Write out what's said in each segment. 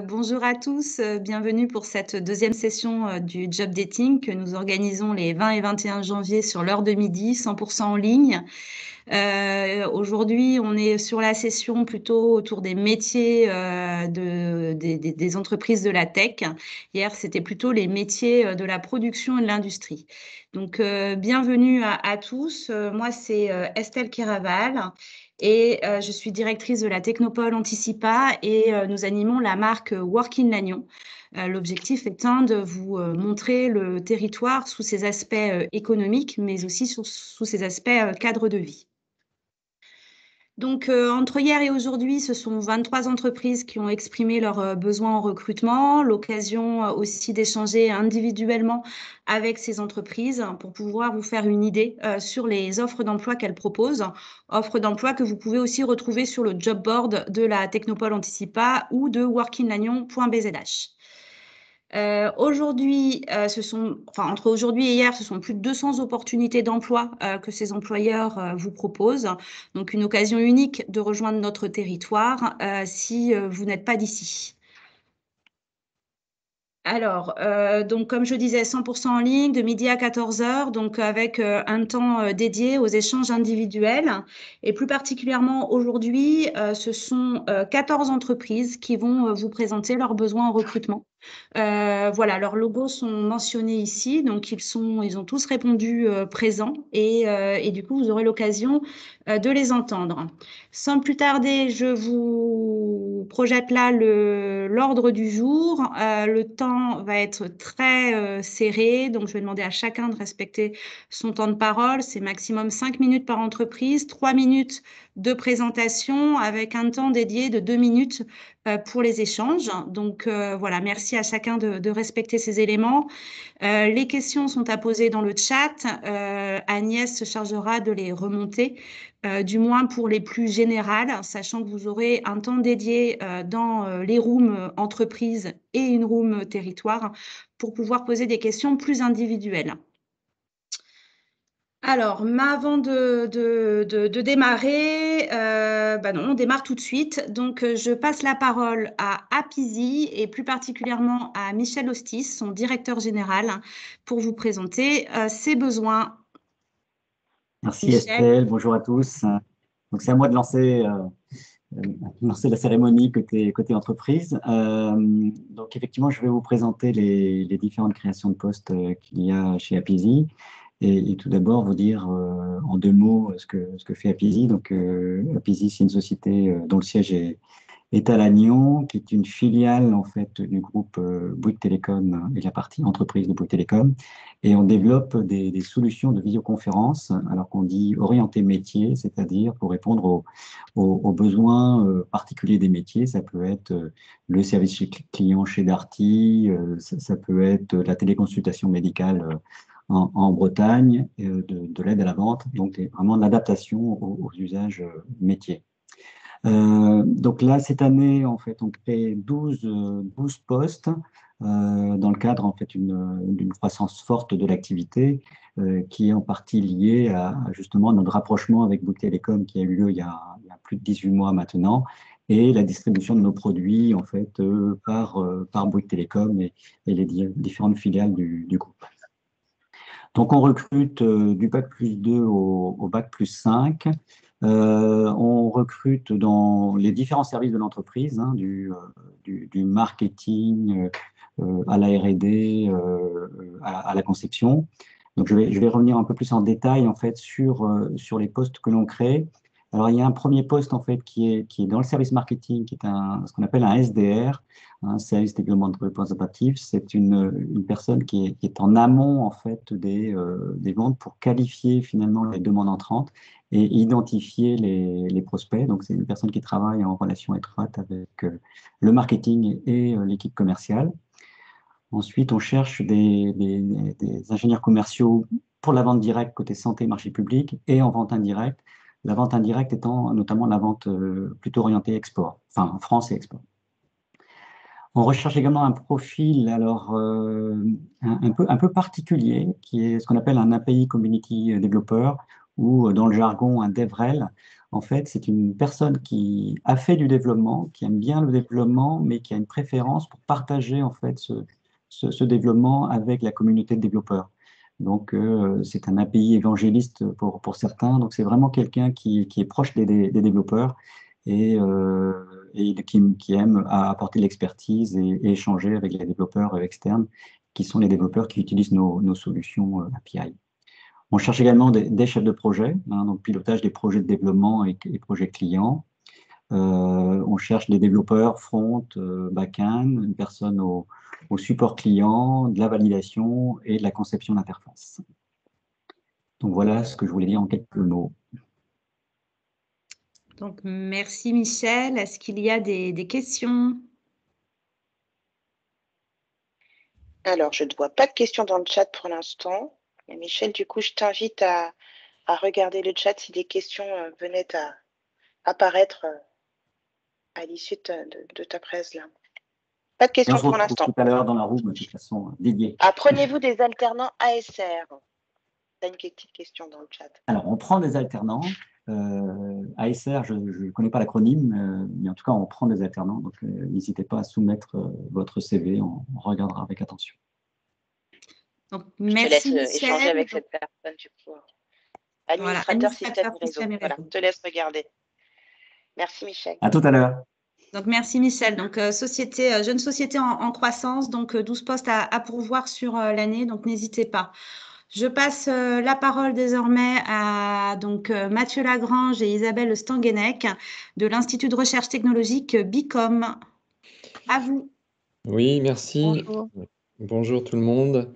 Bonjour à tous, bienvenue pour cette deuxième session du Job Dating que nous organisons les 20 et 21 janvier sur l'heure de midi, 100% en ligne. Aujourd'hui, on est sur la session plutôt autour des métiers des entreprises de la tech. Hier, c'était plutôt les métiers de la production et de l'industrie. Donc, bienvenue à tous. Moi, c'est Estelle Keraval et je suis directrice de la Technopole Anticipa et nous animons la marque Work in Lannion. L'objectif étant de vous montrer le territoire sous ses aspects économiques, mais aussi sous ses aspects cadre de vie. Donc, entre hier et aujourd'hui, ce sont 23 entreprises qui ont exprimé leurs besoins en recrutement, l'occasion aussi d'échanger individuellement avec ces entreprises pour pouvoir vous faire une idée sur les offres d'emploi qu'elles proposent, offres d'emploi que vous pouvez aussi retrouver sur le job board de la Technopole Anticipa ou de workinlannion.bzh. Aujourd'hui, entre aujourd'hui et hier, ce sont plus de 200 opportunités d'emploi que ces employeurs vous proposent. Donc, une occasion unique de rejoindre notre territoire si vous n'êtes pas d'ici. Alors, donc comme je disais, 100% en ligne, de midi à 14 heures, donc avec un temps dédié aux échanges individuels. Et plus particulièrement aujourd'hui, ce sont 14 entreprises qui vont vous présenter leurs besoins en recrutement. Voilà, leurs logos sont mentionnés ici, donc ils ont tous répondu présents et du coup, vous aurez l'occasion de les entendre. Sans plus tarder, je vous projette là l'ordre du jour. Le temps va être très serré, donc je vais demander à chacun de respecter son temps de parole. C'est maximum 5 minutes par entreprise, 3 minutes de présentation avec un temps dédié de 2 minutes pour les échanges. Donc voilà, merci à chacun de respecter ces éléments. Les questions sont à poser dans le chat. Agnès se chargera de les remonter, du moins pour les plus générales, sachant que vous aurez un temps dédié dans les rooms entreprises et une room territoire pour pouvoir poser des questions plus individuelles. Alors, mais avant de démarrer, non, on démarre tout de suite. Donc, je passe la parole à Apizzi et plus particulièrement à Michel Hostis, son directeur général, pour vous présenter ses besoins. Merci Michel. Estelle, bonjour à tous. Donc c'est à moi de lancer la cérémonie côté entreprise. Donc effectivement, je vais vous présenter les différentes créations de postes qu'il y a chez Apizzi et tout d'abord vous dire en 2 mots ce que fait Apizzi. Donc Apizzi, c'est une société dont le siège est à Lannion, qui est une filiale en fait du groupe Bouygues Télécom et la partie entreprise de Bouygues Télécom. Et on développe des solutions de visioconférence, alors qu'on dit orienté métier, c'est-à-dire pour répondre aux besoins particuliers des métiers. Ça peut être le service client chez Darty, ça peut être la téléconsultation médicale en Bretagne, de l'aide à la vente, donc vraiment de l'adaptation aux usages métiers. Donc là, cette année, en fait, on crée 12 postes dans le cadre en fait d'une croissance forte de l'activité qui est en partie liée à justement notre rapprochement avec Bouygues Télécom qui a eu lieu il y a plus de 18 mois maintenant et la distribution de nos produits en fait par Bouygues Télécom et les différentes filiales du groupe. Donc on recrute du bac+2 au bac+5. On recrute dans les différents services de l'entreprise, hein, du marketing à la R&D, à la conception. Donc, je vais revenir un peu plus en détail en fait sur les postes que l'on crée. Alors, il y a un premier poste en fait qui est dans le service marketing, qui est ce qu'on appelle un SDR, un Sales Development Representative. C'est une personne qui est en amont en fait des ventes pour qualifier finalement les demandes entrantes et identifier les prospects. Donc, c'est une personne qui travaille en relation étroite avec le marketing et l'équipe commerciale. Ensuite, on cherche des ingénieurs commerciaux pour la vente directe côté santé, marché public et en vente indirecte. La vente indirecte étant notamment la vente plutôt orientée export, enfin France et export. On recherche également un profil alors un peu particulier qui est ce qu'on appelle un API Community Developer ou dans le jargon un DevRel. En fait, c'est une personne qui a fait du développement, qui aime bien le développement, mais qui a une préférence pour partager en fait ce développement avec la communauté de développeurs. Donc, c'est un API évangéliste pour certains. Donc, c'est vraiment quelqu'un qui est proche des développeurs et qui aime apporter de l'expertise et échanger avec les développeurs externes, qui sont les développeurs qui utilisent nos solutions API. On cherche également des chefs de projet, hein, donc pilotage des projets de développement et projets clients. On cherche des développeurs front, back-end, une personne au support client, de la validation et de la conception d'interface. Donc voilà ce que je voulais dire en quelques mots. Donc, merci Michel. Est-ce qu'il y a des questions? Alors, je ne vois pas de questions dans le chat pour l'instant. Mais Michel, du coup, je t'invite à regarder le chat si des questions venaient à apparaître à l'issue de ta presse là. Pas de Et on questions se pour retrouve l'instant. tout à l'heure dans la room, de toute façon, dédiée. Apprenez-vous des alternants ASR? Tu as une petite question dans le chat. Alors, on prend des alternants. ASR, je ne connais pas l'acronyme, mais en tout cas, on prend des alternants. Donc, n'hésitez pas à soumettre votre CV, on regardera avec attention. Donc, Je te merci laisse échanger Michel. avec cette personne, du coup. Administrateur Voilà, système et réseau. Voilà, je te laisse regarder. Merci Michel. À tout à l'heure. Donc, merci Michel. Donc, jeune société en croissance, donc 12 postes à pourvoir sur l'année, donc n'hésitez pas. Je passe la parole désormais à donc, Mathieu Lagrange et Isabelle Stanguenec de l'Institut de recherche technologique BICOM. À vous. Oui, merci. Bonjour. Bonjour tout le monde.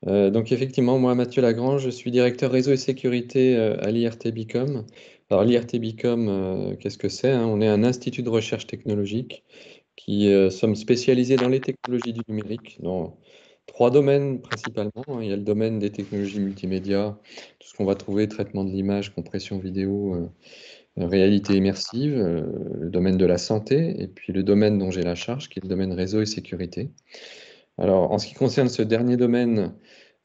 Donc effectivement, moi, Mathieu Lagrange, je suis directeur réseau et sécurité à l'IRT Bicom. Alors l'IRT Bicom, qu'est-ce que c'est, hein? On est un institut de recherche technologique qui sommes spécialisés dans les technologies du numérique, dans trois domaines principalement, hein. Il y a le domaine des technologies multimédia, tout ce qu'on va trouver, traitement de l'image, compression vidéo, réalité immersive, le domaine de la santé, et puis le domaine dont j'ai la charge, qui est le domaine réseau et sécurité. Alors, en ce qui concerne ce dernier domaine,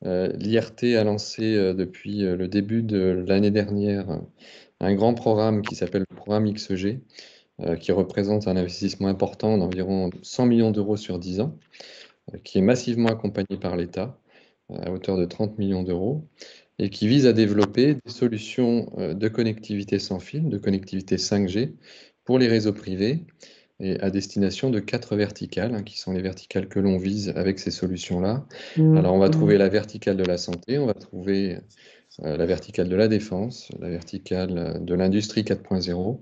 l'IRT a lancé depuis le début de l'année dernière un grand programme qui s'appelle le programme XEG, qui représente un investissement important d'environ 100 millions d'euros sur 10 ans, qui est massivement accompagné par l'État, à hauteur de 30 millions d'euros, et qui vise à développer des solutions de connectivité sans fil, de connectivité 5G, pour les réseaux privés, et à destination de 4 verticales, hein, qui sont les verticales que l'on vise avec ces solutions-là. Alors, on va trouver la verticale de la santé, on va trouver la verticale de la défense, la verticale de l'industrie 4.0,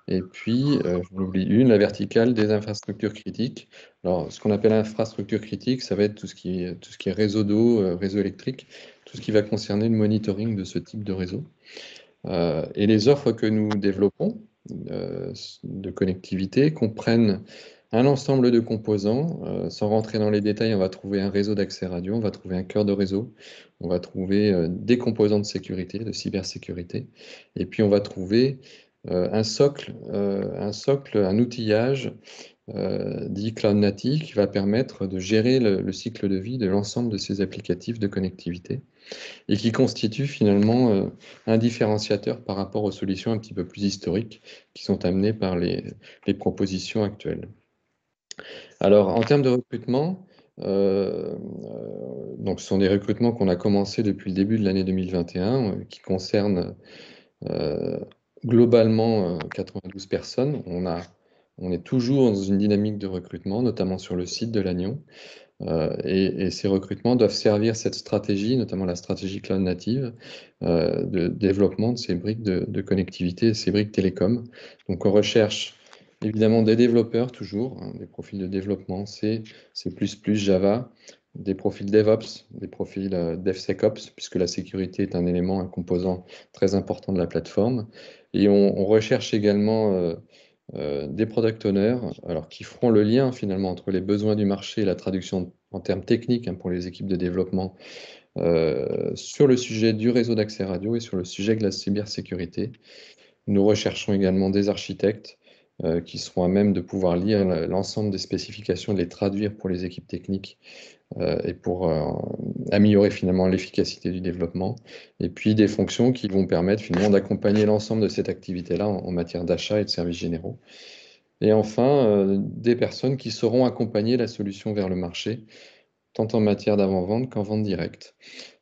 et puis, j'en oublie une, la verticale des infrastructures critiques. Alors, ce qu'on appelle infrastructure critique, ça va être tout ce qui est réseau d'eau, réseau électrique, tout ce qui va concerner le monitoring de ce type de réseau. Et les offres que nous développons de connectivité comprennent un ensemble de composants. Sans rentrer dans les détails, on va trouver un réseau d'accès radio, on va trouver un cœur de réseau, on va trouver des composants de sécurité, de cybersécurité, et puis on va trouver un socle, un outillage dit cloud native qui va permettre de gérer le cycle de vie de l'ensemble de ces applicatifs de connectivité et qui constitue finalement un différenciateur par rapport aux solutions un petit peu plus historiques qui sont amenées par les propositions actuelles. Alors, en termes de recrutement, donc ce sont des recrutements qu'on a commencé depuis le début de l'année 2021, qui concernent globalement 92 personnes. On est toujours dans une dynamique de recrutement, notamment sur le site de Lannion. Et ces recrutements doivent servir cette stratégie, notamment la stratégie cloud native, de développement de ces briques de connectivité, ces briques télécom. Donc on recherche évidemment des développeurs toujours, hein, des profils de développement C, C++, Java, des profils DevOps, des profils DevSecOps, puisque la sécurité est un élément, un composant très important de la plateforme. Et on recherche également des product owners, alors qui feront le lien finalement entre les besoins du marché et la traduction en termes techniques, hein, pour les équipes de développement sur le sujet du réseau d'accès radio et sur le sujet de la cybersécurité. Nous recherchons également des architectes, qui seront à même de pouvoir lire l'ensemble des spécifications, de les traduire pour les équipes techniques et pour améliorer finalement l'efficacité du développement. Et puis des fonctions qui vont permettre finalement d'accompagner l'ensemble de cette activité-là en matière d'achat et de services généraux. Et enfin, des personnes qui sauront accompagner la solution vers le marché, tant en matière d'avant-vente qu'en vente directe.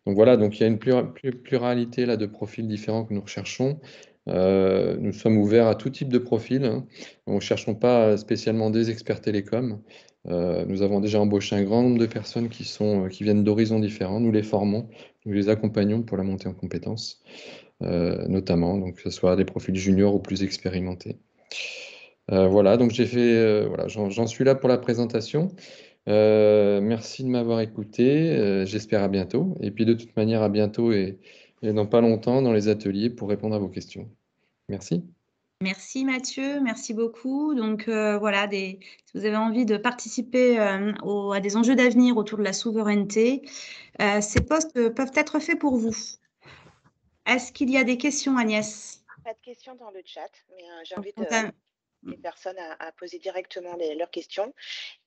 Donc voilà, donc il y a une pluralité là, de profils différents que nous recherchons. Nous sommes ouverts à tout type de profil, hein. Nous ne cherchons pas spécialement des experts télécoms. Nous avons déjà embauché un grand nombre de personnes qui viennent d'horizons différents. Nous les formons, nous les accompagnons pour la montée en compétences, notamment, donc que ce soit des profils juniors ou plus expérimentés. Voilà, donc voilà, j'en suis là pour la présentation. Merci de m'avoir écouté. J'espère à bientôt. Et puis de toute manière, à bientôt et dans pas longtemps dans les ateliers pour répondre à vos questions. Merci. Merci Mathieu, merci beaucoup. Donc voilà, si vous avez envie de participer à des enjeux d'avenir autour de la souveraineté, ces postes peuvent être faits pour vous. Est-ce qu'il y a des questions, Agnès? Pas de questions dans le chat, mais j'invite Spontan- les personnes à poser directement leurs questions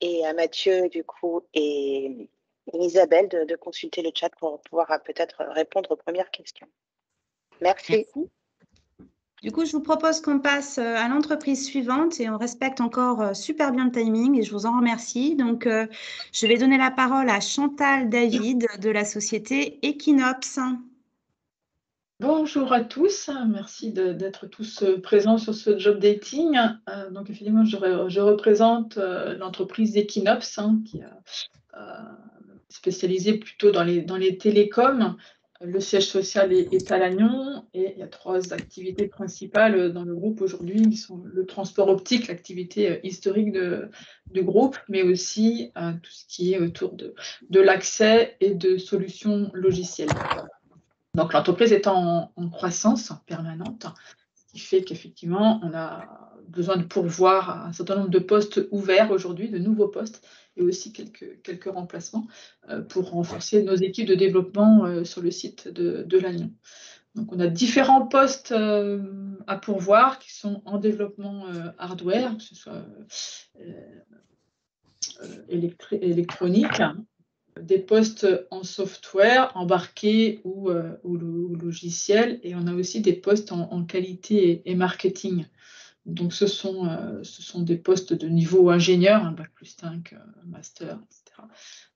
et à Mathieu, du coup, et Isabelle de consulter le chat pour pouvoir peut-être répondre aux premières questions. Merci. Merci. Du coup, je vous propose qu'on passe à l'entreprise suivante et on respecte encore super bien le timing et je vous en remercie. Donc, je vais donner la parole à Chantal David de la société Equinops. Bonjour à tous, merci d'être tous présents sur ce job dating. Donc effectivement, je représente l'entreprise Equinops qui est spécialisée plutôt dans les télécoms. Le siège social est à Lannion et il y a 3 activités principales dans le groupe aujourd'hui qui sont le transport optique, l'activité historique du groupe, mais aussi tout ce qui est autour de l'accès et de solutions logicielles. Donc, l'entreprise est en croissance permanente, ce qui fait qu'effectivement, on a besoin de pourvoir un certain nombre de postes ouverts aujourd'hui, de nouveaux postes, et aussi quelques remplacements pour renforcer nos équipes de développement sur le site de Lannion. Donc, on a différents postes à pourvoir qui sont en développement hardware, que ce soit électronique, des postes en software embarqué ou logiciel, et on a aussi des postes en qualité et marketing. Donc ce sont des postes de niveau ingénieur, un bac plus 5, master, etc.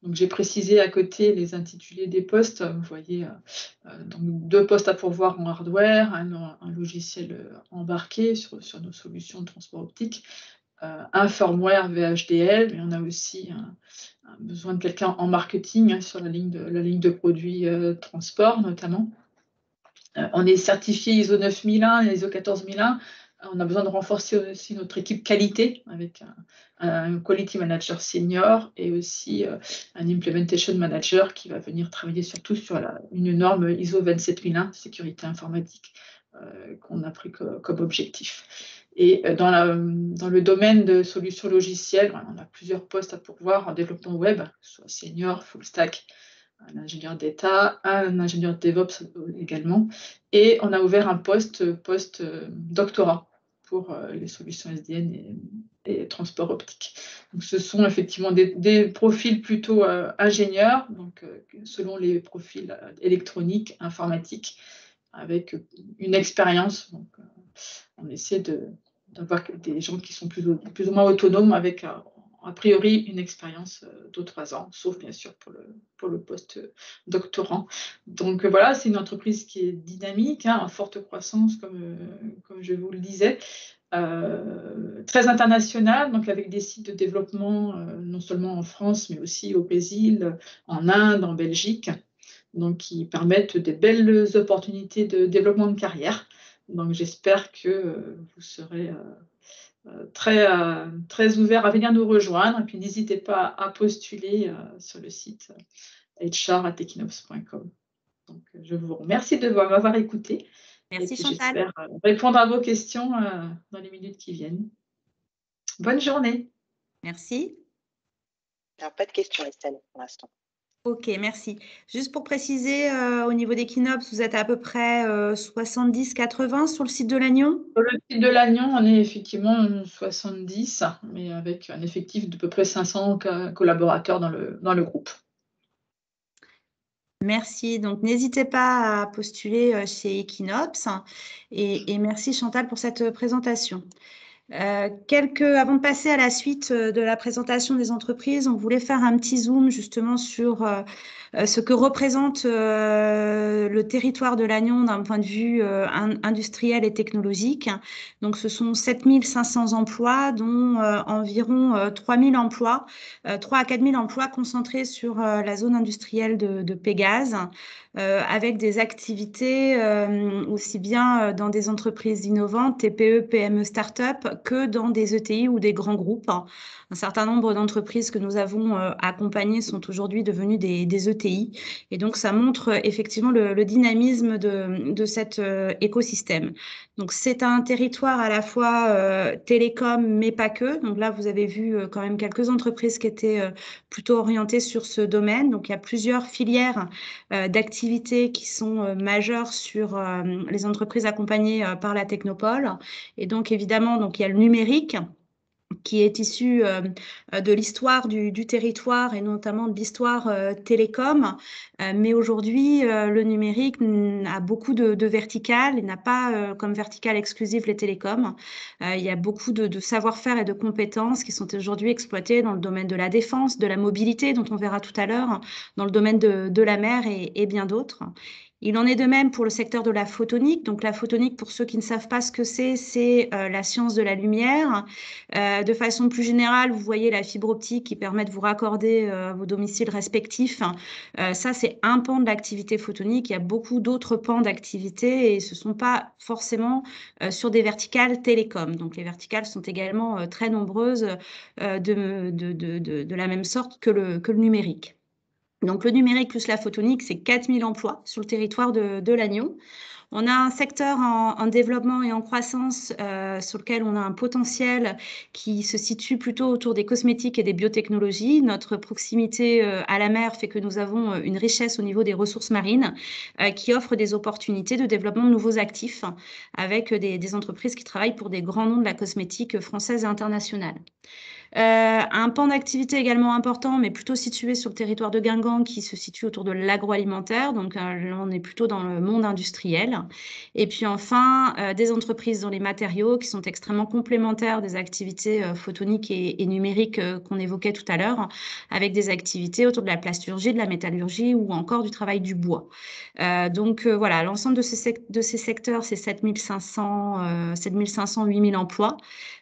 Donc j'ai précisé à côté les intitulés des postes. Vous voyez donc 2 postes à pourvoir en hardware, un logiciel embarqué sur nos solutions de transport optique, un firmware VHDL, mais on a aussi un besoin de quelqu'un en marketing sur la ligne de produits transport notamment. On est certifié ISO 9001 et ISO 14001. On a besoin de renforcer aussi notre équipe qualité avec un quality manager senior et aussi un implementation manager qui va venir travailler surtout sur une norme ISO 27001, sécurité informatique, qu'on a pris comme objectif. Et dans le domaine de solutions logicielles, on a plusieurs postes à pourvoir en développement web, soit senior, full stack, un ingénieur data, un ingénieur DevOps également. Et on a ouvert un poste doctorat pour les solutions SDN et transport optique. Donc, ce sont effectivement des profils plutôt ingénieurs, donc selon les profils électroniques, informatiques, avec une expérience. Donc, on essaie d'avoir des gens qui sont plus ou moins autonomes avec a priori une expérience de 3 ans, sauf bien sûr pour le poste doctorant. Donc voilà, c'est une entreprise qui est dynamique, en forte croissance, comme je vous le disais, très internationale, donc avec des sites de développement non seulement en France, mais aussi au Brésil, en Inde, en Belgique, donc qui permettent des belles opportunités de développement de carrière. Donc j'espère que vous serez très ouvert à venir nous rejoindre. Et puis n'hésitez pas à postuler sur le site hr@equinops.com. Donc je vous remercie de m'avoir écouté. Merci et puis Chantal. j'espère répondre à vos questions dans les minutes qui viennent. Bonne journée. Merci. Alors, pas de questions, Estelle, pour l'instant. Ok, merci. Juste pour préciser, au niveau des Kinops, vous êtes à peu près 70-80 sur le site de Lannion? Sur le site de Lannion, on est effectivement 70, mais avec un effectif d'à peu près 500 collaborateurs dans le groupe. Merci. Donc, n'hésitez pas à postuler chez Equinops. Et merci Chantal pour cette présentation. Avant de passer à la suite de la présentation des entreprises, on voulait faire un petit zoom justement sur ce que représente le territoire de Lannion d'un point de vue industriel et technologique. Donc, ce sont 7500 emplois, dont environ 3000 emplois, 3 à 4000 emplois concentrés sur la zone industrielle de Pégase, avec des activités aussi bien dans des entreprises innovantes, TPE, PME, start-up, que dans des ETI ou des grands groupes. Un certain nombre d'entreprises que nous avons accompagnées sont aujourd'hui devenues des ETI. Et donc, ça montre effectivement le dynamisme de cet écosystème. Donc, c'est un territoire à la fois télécom, mais pas que. Donc là, vous avez vu quand même quelques entreprises qui étaient plutôt orientées sur ce domaine. Donc, il y a plusieurs filières d'activités qui sont majeures sur les entreprises accompagnées par la Technopole. Et donc, évidemment, donc, il y a le numérique qui est issu de l'histoire du territoire et notamment de l'histoire télécom. Mais aujourd'hui, le numérique a beaucoup de verticales. Il n'a pas comme verticale exclusive les télécoms. Il y a beaucoup de savoir-faire et de compétences qui sont aujourd'hui exploitées dans le domaine de la défense, de la mobilité, dont on verra tout à l'heure, dans le domaine de la mer et bien d'autres. Il en est de même pour le secteur de la photonique. Donc la photonique, pour ceux qui ne savent pas ce que c'est la science de la lumière. De façon plus générale, vous voyez la fibre optique qui permet de vous raccorder à vos domiciles respectifs. Ça, c'est un pan de l'activité photonique. Il y a beaucoup d'autres pans d'activité et ce ne sont pas forcément sur des verticales télécom. Donc les verticales sont également très nombreuses de la même sorte que le numérique. Donc le numérique plus la photonique, c'est 4000 emplois sur le territoire de Lannion. On a un secteur en développement et en croissance sur lequel on a un potentiel qui se situe plutôt autour des cosmétiques et des biotechnologies. Notre proximité à la mer fait que nous avons une richesse au niveau des ressources marines qui offre des opportunités de développement de nouveaux actifs avec des entreprises qui travaillent pour des grands noms de la cosmétique française et internationale. Un pan d'activité également important, mais plutôt situé sur le territoire de Guingamp, qui se situe autour de l'agroalimentaire. Donc là, on est plutôt dans le monde industriel. Et puis enfin, des entreprises dans les matériaux qui sont extrêmement complémentaires des activités photoniques et numériques qu'on évoquait tout à l'heure, avec des activités autour de la plasturgie, de la métallurgie ou encore du travail du bois. Donc voilà, l'ensemble de ces secteurs, c'est 7500, 8000 emplois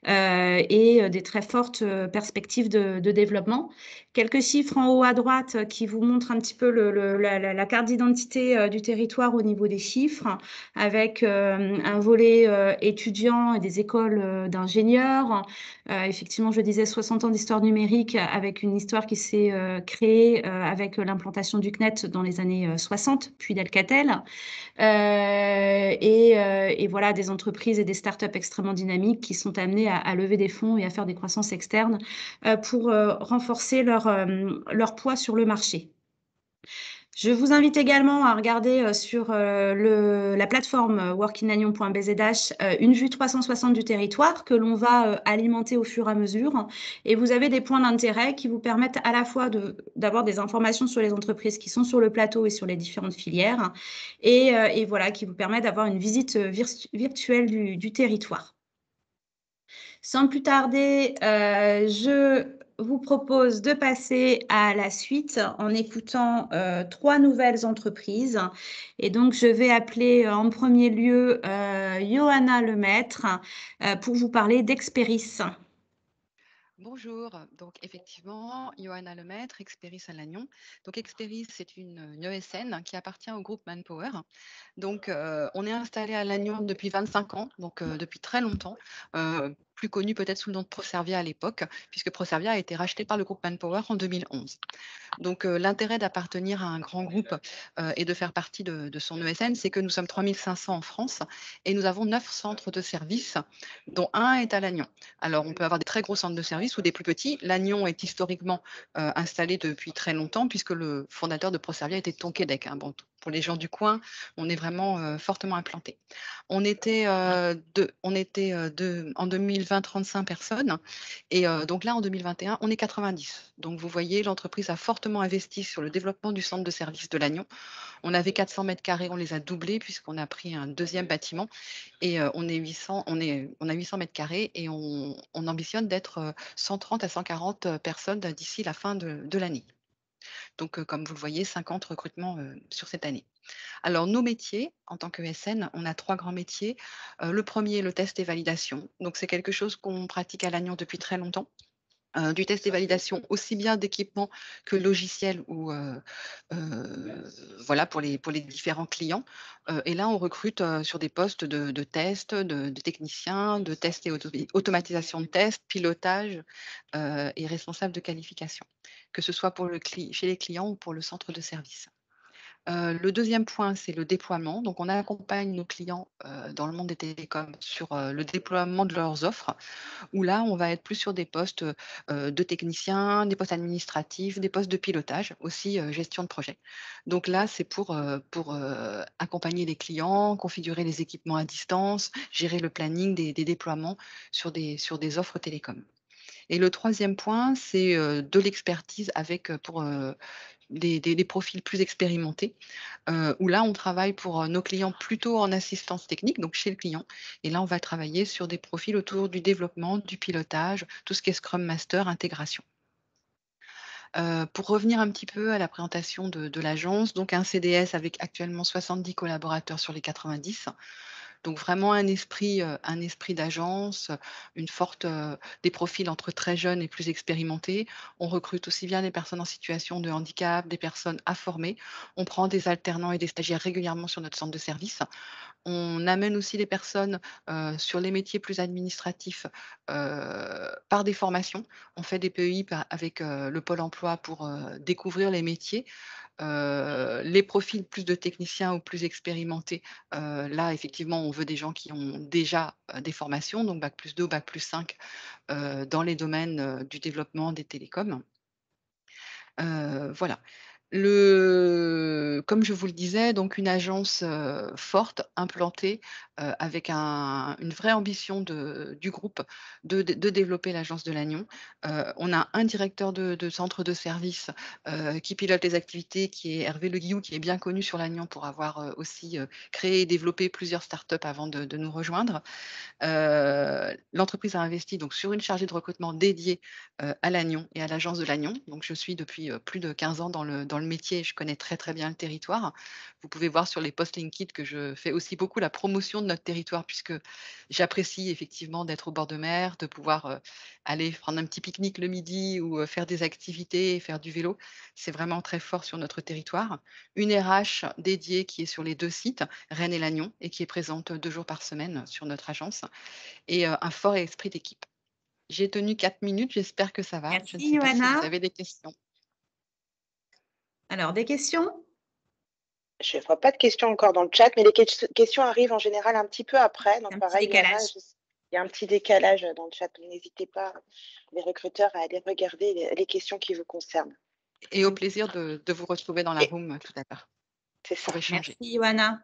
et des très fortes perspectives de développement. Quelques chiffres en haut à droite qui vous montrent un petit peu la carte d'identité du territoire au niveau des chiffres, avec un volet étudiant et des écoles d'ingénieurs. Effectivement, je disais 60 ans d'histoire numérique avec une histoire qui s'est créée avec l'implantation du CNET dans les années 60, puis d'Alcatel. Et voilà, des entreprises et des startups extrêmement dynamiques qui sont amenées à lever des fonds et à faire des croissances externes pour renforcer leur poids sur le marché. Je vous invite également à regarder sur la plateforme workinlannion.bzh une vue 360 du territoire que l'on va alimenter au fur et à mesure. Et vous avez des points d'intérêt qui vous permettent à la fois d'avoir des informations sur les entreprises qui sont sur le plateau et sur les différentes filières. Et voilà, qui vous permet d'avoir une visite virtuelle du territoire. Sans plus tarder, je vous propose de passer à la suite en écoutant 3 nouvelles entreprises. Et donc, je vais appeler en premier lieu Johanna Lemaître pour vous parler d'Experis. Bonjour, donc effectivement, Johanna Lemaître, Experis à Lannion. Donc Experis, c'est une ESN qui appartient au groupe Manpower. Donc on est installé à Lannion depuis 25 ans, donc depuis très longtemps, plus connu peut-être sous le nom de Proservia à l'époque, puisque Proservia a été racheté par le groupe Manpower en 2011. Donc, l'intérêt d'appartenir à un grand groupe et de faire partie de son ESN, c'est que nous sommes 3500 en France et nous avons 9 centres de services, dont un est à Lannion. Alors, on peut avoir des très gros centres de services ou des plus petits. Lannion est historiquement installé depuis très longtemps, puisque le fondateur de Proservia était Tonquédec. Hein. Bon, pour les gens du coin, on est vraiment fortement implanté. On était, en 2020 35 personnes et donc là, en 2021, on est 90. Donc vous voyez, l'entreprise a fortement investi sur le développement du centre de service de Lannion. On avait 400 mètres carrés, on les a doublés puisqu'on a pris un deuxième bâtiment et on a 800 mètres carrés et on ambitionne d'être 130 à 140 personnes d'ici la fin de l'année. Donc, comme vous le voyez, 50 recrutements sur cette année. Alors, nos métiers, en tant que SN, on a 3 grands métiers. Le premier, le test et validation. Donc, c'est quelque chose qu'on pratique à Lannion depuis très longtemps. Du test et validation aussi bien d'équipements que logiciels ou voilà pour les différents clients. Et là, on recrute sur des postes de test, de techniciens, de test et automatisation de test, pilotage et responsable de qualification, que ce soit pour chez les clients ou pour le centre de service. Le deuxième point, c'est le déploiement. Donc, on accompagne nos clients dans le monde des télécoms sur le déploiement de leurs offres, où là, on va être plus sur des postes de techniciens, des postes administratifs, des postes de pilotage, aussi gestion de projet. Donc là, c'est pour accompagner les clients, configurer les équipements à distance, gérer le planning des déploiements sur des offres télécoms. Et le troisième point, c'est de l'expertise avec pour des profils plus expérimentés, où là, on travaille pour nos clients plutôt en assistance technique, donc chez le client. Et là, on va travailler sur des profils autour du développement, du pilotage, tout ce qui est Scrum Master, intégration. Pour revenir un petit peu à la présentation de l'agence, donc un CDS avec actuellement 70 collaborateurs sur les 90. Donc vraiment un esprit d'agence, une forte, des profils entre très jeunes et plus expérimentés. On recrute aussi bien des personnes en situation de handicap, des personnes à former. On prend des alternants et des stagiaires régulièrement sur notre centre de service. On amène aussi des personnes sur les métiers plus administratifs par des formations. On fait des PEI avec le Pôle emploi pour découvrir les métiers. Les profils plus de techniciens ou plus expérimentés, là, effectivement, on veut des gens qui ont déjà des formations, donc bac+2 ou bac+5 dans les domaines du développement des télécoms. Voilà. Comme je vous le disais, donc une agence forte, implantée, avec une vraie ambition du groupe de développer l'agence de Lannion. On a un directeur de centre de service qui pilote les activités, qui est Hervé Le Guillou, qui est bien connu sur Lannion pour avoir aussi créé et développé plusieurs startups avant de nous rejoindre. L'entreprise a investi donc sur une chargée de recrutement dédiée à Lannion et à l'agence de Lannion. Donc, je suis depuis plus de 15 ans dans le métier et je connais très, très bien le territoire. Vous pouvez voir sur les posts LinkedIn que je fais aussi beaucoup la promotion de notre territoire puisque j'apprécie effectivement d'être au bord de mer, de pouvoir aller prendre un petit pique-nique le midi ou faire des activités et faire du vélo. C'est vraiment très fort sur notre territoire. Une RH dédiée qui est sur les 2 sites, Rennes et Lannion, et qui est présente 2 jours par semaine sur notre agence et un fort esprit d'équipe. J'ai tenu 4 minutes, j'espère que ça va. Je ne Merci, sais pas si vous Johanna. avez des questions. Alors, des questions? Je ne vois pas de questions encore dans le chat, mais les questions arrivent en général un petit peu après. Donc, Un petit pareil, décalage. il y a un petit décalage dans le chat. N'hésitez pas, les recruteurs, à aller regarder les questions qui vous concernent. Et au plaisir de vous retrouver dans la room tout à l'heure C'est ça. pour échanger. Merci, Johanna.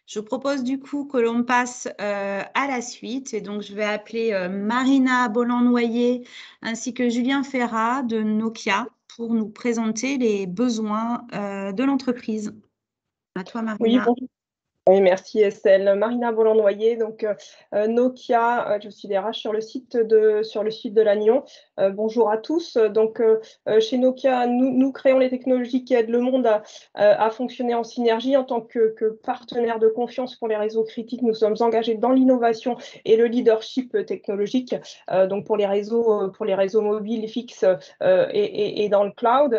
Je propose du coup que l'on passe à la suite. Et donc, je vais appeler Marina Bolland-Noyer ainsi que Julien Ferrat de Nokia pour nous présenter les besoins de l'entreprise. À toi, Marina. Oui, bonjour. Oui, merci Estelle. Marina Bolland-Noyer, donc Nokia, je suis DRH sur le site de Lannion. Bonjour à tous. Donc chez Nokia, nous créons les technologies qui aident le monde à fonctionner en synergie. En tant que partenaire de confiance pour les réseaux critiques, nous sommes engagés dans l'innovation et le leadership technologique. Donc pour les réseaux mobiles fixes et dans le cloud.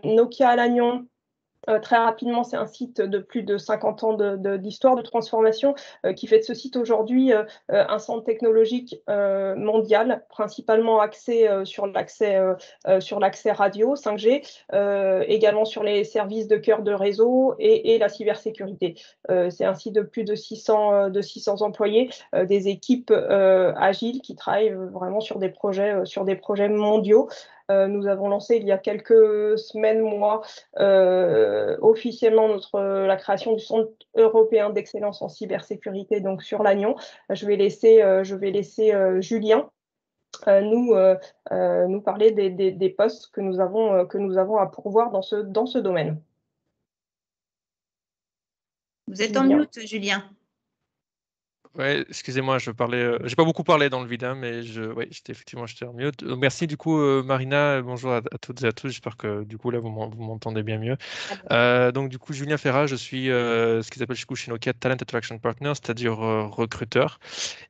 Nokia à Lannion Très rapidement, c'est un site de plus de 50 ans d'histoire, de transformation, qui fait de ce site aujourd'hui un centre technologique mondial, principalement axé sur l'accès radio 5G, également sur les services de cœur de réseau et la cybersécurité. C'est un site de plus de 600 employés, des équipes agiles qui travaillent vraiment sur des projets mondiaux. Nous avons lancé il y a quelques semaines, mois, officiellement la création du Centre européen d'excellence en cybersécurité, donc sur Lannion. Je vais laisser Julien nous parler des postes que nous avons à pourvoir dans ce domaine. Vous êtes en mute, Julien. Ouais, excusez-moi, j'ai pas beaucoup parlé dans le vide, hein, mais j'étais en mute. Merci du coup, Marina. Bonjour à toutes et à tous. J'espère que du coup là vous m'entendez bien mieux. Donc du coup, Julien Ferrat, je suis ce qu'ils appellent chez Nokia Talent Attraction Partner, c'est-à-dire recruteur,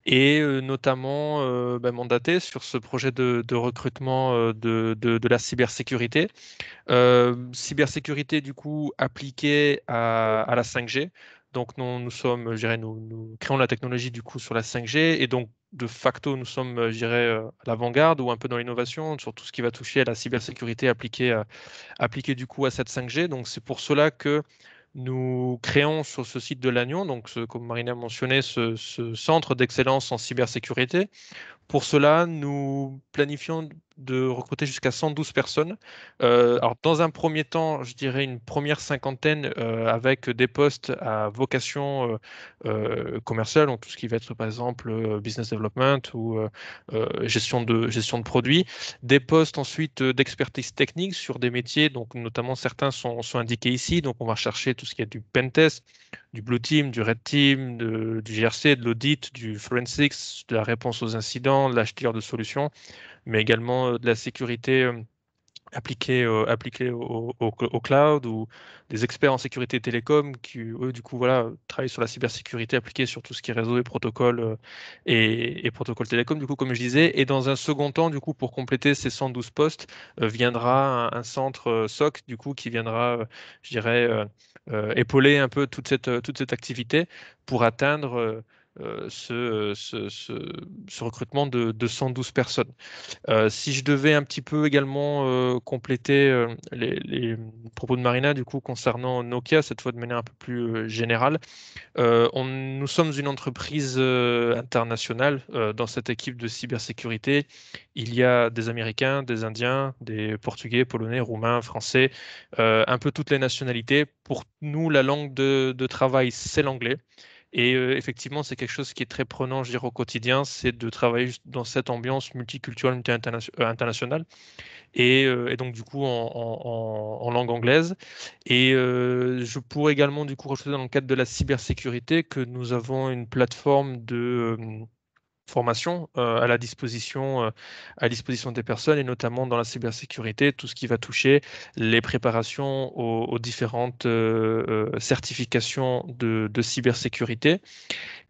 et notamment mandaté sur ce projet de recrutement de la cybersécurité. Cybersécurité du coup appliquée à la 5G. Donc nous sommes, je dirais, nous créons la technologie du coup sur la 5G, et donc de facto nous sommes, je dirais, à l'avant-garde ou un peu dans l'innovation sur tout ce qui va toucher à la cybersécurité appliquée du coup à cette 5G. Donc c'est pour cela que nous créons sur ce site de Lannion, donc comme Marina a mentionné, ce centre d'excellence en cybersécurité. Pour cela, nous planifions de recruter jusqu'à 112 personnes. Alors, dans un premier temps, je dirais une première cinquantaine avec des postes à vocation commerciale, donc tout ce qui va être par exemple business development ou gestion de produits. Des postes ensuite d'expertise technique sur des métiers, donc notamment certains sont indiqués ici. Donc, on va chercher tout ce qui est du pen test, du Blue Team, du Red Team, du GRC, de l'audit, du forensics, de la réponse aux incidents, de l'acheteur de solutions, mais également de la sécurité appliquée au cloud, ou des experts en sécurité télécom qui, eux, du coup, voilà, travaillent sur la cybersécurité appliquée sur tout ce qui est réseau et protocole et protocole télécom, du coup, comme je disais. Et dans un second temps, du coup, pour compléter ces 112 postes, viendra un centre SOC, du coup, qui viendra, je dirais, épauler un peu toute cette activité pour atteindre ce recrutement de 112 personnes. Si je devais un petit peu également compléter les propos de Marina, du coup, concernant Nokia, cette fois de manière un peu plus générale, nous sommes une entreprise internationale. Dans cette équipe de cybersécurité, il y a des Américains, des Indiens, des Portugais, Polonais, Roumains, Français, un peu toutes les nationalités. Pour nous, la langue de travail, c'est l'anglais. Et effectivement, c'est quelque chose qui est très prenant, je dirais, au quotidien, c'est de travailler dans cette ambiance multiculturelle, internationale, et donc du coup en langue anglaise. Et je pourrais également du coup rajouter dans le cadre de la cybersécurité que nous avons une plateforme de formation à disposition des personnes, et notamment dans la cybersécurité, tout ce qui va toucher les préparations aux différentes certifications de cybersécurité.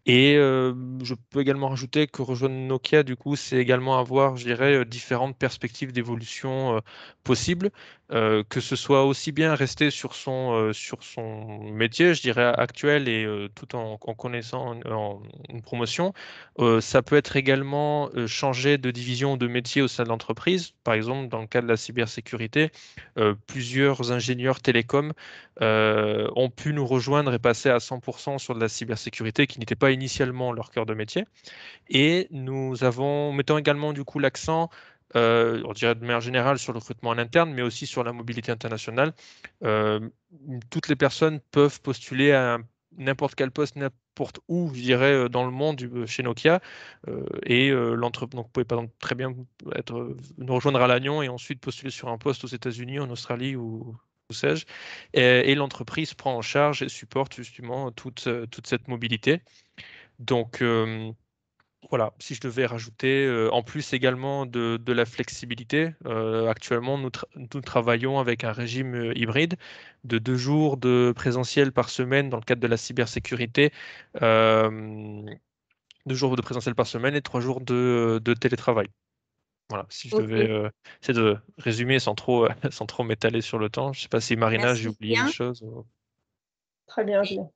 Et je peux également rajouter que rejoindre Nokia, du coup, c'est également avoir, je dirais, différentes perspectives d'évolution possibles, que ce soit aussi bien rester sur son métier, je dirais, actuel, et tout en connaissant une promotion. Ça peut être également changer de division ou de métier au sein de l'entreprise. Par exemple, dans le cas de la cybersécurité, plusieurs ingénieurs télécoms ont pu nous rejoindre et passer à 100% sur de la cybersécurité, qui n'était pas initialement leur cœur de métier. Et mettons également du coup l'accent, on dirait de manière générale, sur le recrutement en interne, mais aussi sur la mobilité internationale. Euh, Toutes les personnes peuvent postuler à n'importe quel poste, n'importe où, je dirais, dans le monde chez Nokia. Donc, vous pouvez par exemple très bien nous rejoindre à Lannion et ensuite postuler sur un poste aux États-Unis, en Australie ou où sais-je. Et l'entreprise prend en charge et supporte justement toute cette mobilité. Donc, voilà, si je devais rajouter, en plus également de la flexibilité, actuellement nous travaillons avec un régime hybride de 2 jours de présentiel par semaine dans le cadre de la cybersécurité, euh, 2 jours de présentiel par semaine et 3 jours de télétravail. Voilà, si je Ok. devais essayer de résumer sans trop, sans trop m'étaler sur le temps. Je ne sais pas si Marina, Merci j'ai oublié une bien. chose. Très bien, Julien.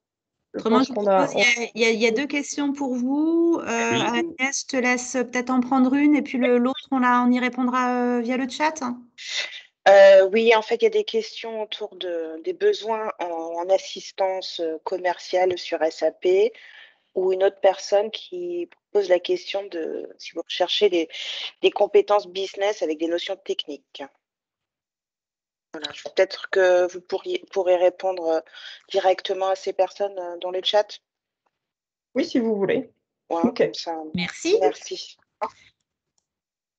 Je Autrement, pense je vous qu'on propose, a. il y a deux questions pour vous. Oui. Agnès, je te laisse peut-être en prendre une et puis l'autre, on y répondra via le chat. Oui, en fait, il y a des questions autour des besoins en assistance commerciale sur SAP ou une autre personne qui pose la question de si vous recherchez des compétences business avec des notions techniques. Voilà, peut-être que vous pourrez répondre directement à ces personnes dans le chat. Oui, si vous voulez. Ouais, Ok. comme ça. Merci. Merci.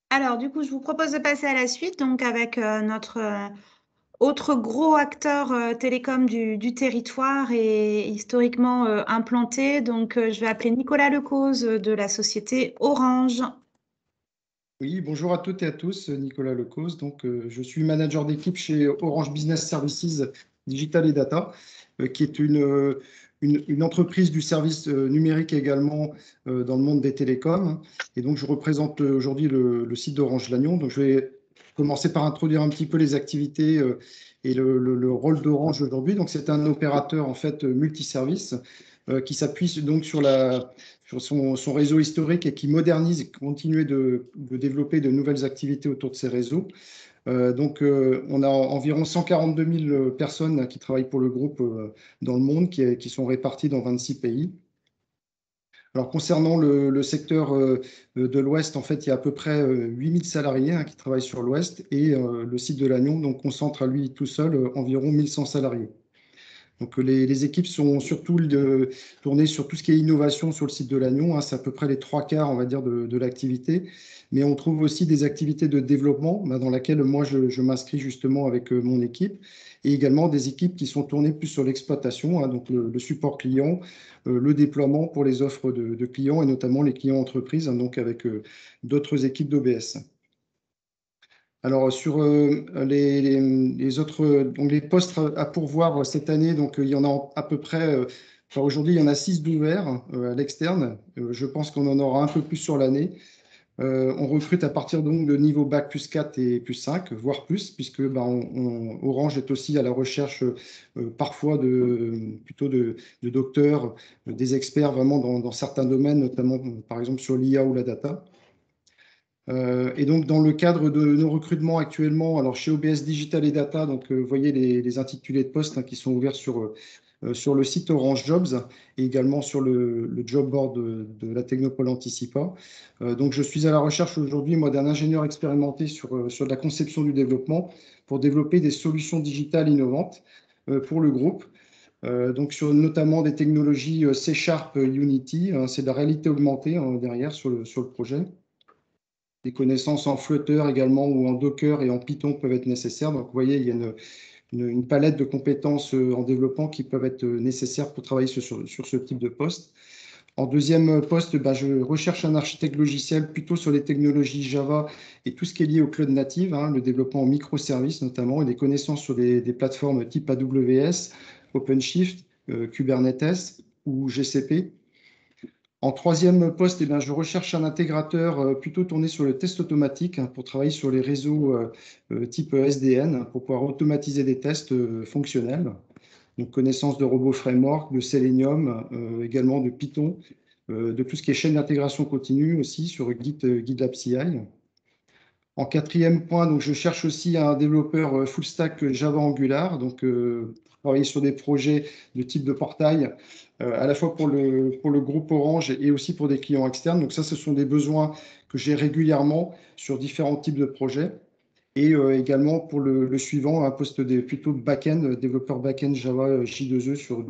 Alors, du coup, je vous propose de passer à la suite, donc avec notre autre gros acteur télécom du territoire et historiquement implanté. Donc, je vais appeler Nicolas Lecause de la société Orange. Oui, bonjour à toutes et à tous, Nicolas Lecause. Donc, je suis manager d'équipe chez Orange Business Services Digital et Data, qui est une entreprise du service numérique également dans le monde des télécoms. Et donc, je représente aujourd'hui le site d'Orange Lannion. Donc, je vais commencer par introduire un petit peu les activités et le rôle d'Orange aujourd'hui. Donc, c'est un opérateur en fait multiservice qui s'appuie donc sur son réseau historique et qui modernise et continue de développer de nouvelles activités autour de ces réseaux. On a environ 142 000 personnes qui travaillent pour le groupe dans le monde, qui sont réparties dans 26 pays. Alors, concernant le secteur de l'Ouest, en fait, il y a à peu près 8 000 salariés qui travaillent sur l'Ouest et le site de Lannion donc, concentre à lui tout seul environ 1100 salariés. Donc, les équipes sont surtout tournées sur tout ce qui est innovation sur le site de Lannion. C'est à peu près les 3/4, on va dire, de l'activité. Mais on trouve aussi des activités de développement dans lesquelles moi, je m'inscris justement avec mon équipe. Et également des équipes qui sont tournées plus sur l'exploitation, donc le support client, le déploiement pour les offres de clients et notamment les clients entreprises, donc avec d'autres équipes d'OBS. Alors, sur les autres, donc les postes à pourvoir cette année, donc il y en a à peu près, enfin aujourd'hui, il y en a 6 d'ouverts à l'externe. Je pense qu'on en aura un peu plus sur l'année. On recrute à partir donc de niveau bac plus 4 et plus 5, voire plus, puisque Orange est aussi à la recherche parfois plutôt de docteurs, des experts vraiment dans certains domaines, notamment par exemple sur l'IA ou la data. Et donc, dans le cadre de nos recrutements actuellement, alors chez OBS Digital et Data, donc vous voyez les intitulés de postes qui sont ouverts sur le site Orange Jobs et également sur le job board de la Technopole Anticipa. Donc, je suis à la recherche aujourd'hui, moi, d'un ingénieur expérimenté sur la conception du développement pour développer des solutions digitales innovantes pour le groupe. Donc, sur notamment des technologies C# Unity, c'est de la réalité augmentée derrière sur le projet. Des connaissances en Flutter également ou en Docker et en Python peuvent être nécessaires. Donc, vous voyez, il y a une palette de compétences en développement qui peuvent être nécessaires pour travailler sur ce type de poste. En deuxième poste, je recherche un architecte logiciel plutôt sur les technologies Java et tout ce qui est lié au cloud native, le développement en microservices notamment, et des connaissances sur des plateformes type AWS, OpenShift, Kubernetes ou GCP. En troisième poste, je recherche un intégrateur plutôt tourné sur le test automatique pour travailler sur les réseaux type SDN pour pouvoir automatiser des tests fonctionnels. Donc, connaissance de Robo Framework, de Selenium, également de Python, de tout ce qui est chaîne d'intégration continue aussi sur GitLab CI. En quatrième point, donc, je cherche aussi un développeur full stack Java Angular, donc travailler sur des projets de type de portail, à la fois pour le groupe Orange et aussi pour des clients externes. Donc ça, ce sont des besoins que j'ai régulièrement sur différents types de projets. Et également pour le suivant, un poste plutôt back-end, développeur back-end Java J2E sur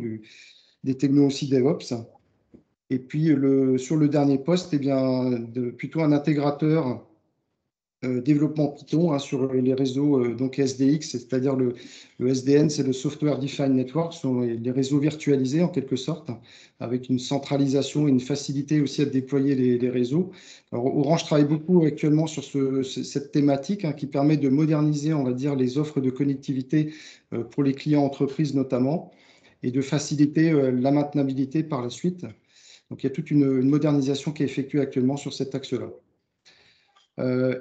des technos aussi DevOps. Et puis sur le dernier poste, plutôt un intégrateur développement Python sur les réseaux donc SDX, c'est-à-dire le SDN, c'est le Software Defined Network, ce sont les réseaux virtualisés en quelque sorte, avec une centralisation et une facilité aussi à déployer les réseaux. Alors, Orange travaille beaucoup actuellement sur cette thématique qui permet de moderniser, on va dire, les offres de connectivité pour les clients entreprises notamment, et de faciliter la maintenabilité par la suite. Donc, il y a toute une modernisation qui est effectuée actuellement sur cet axe-là.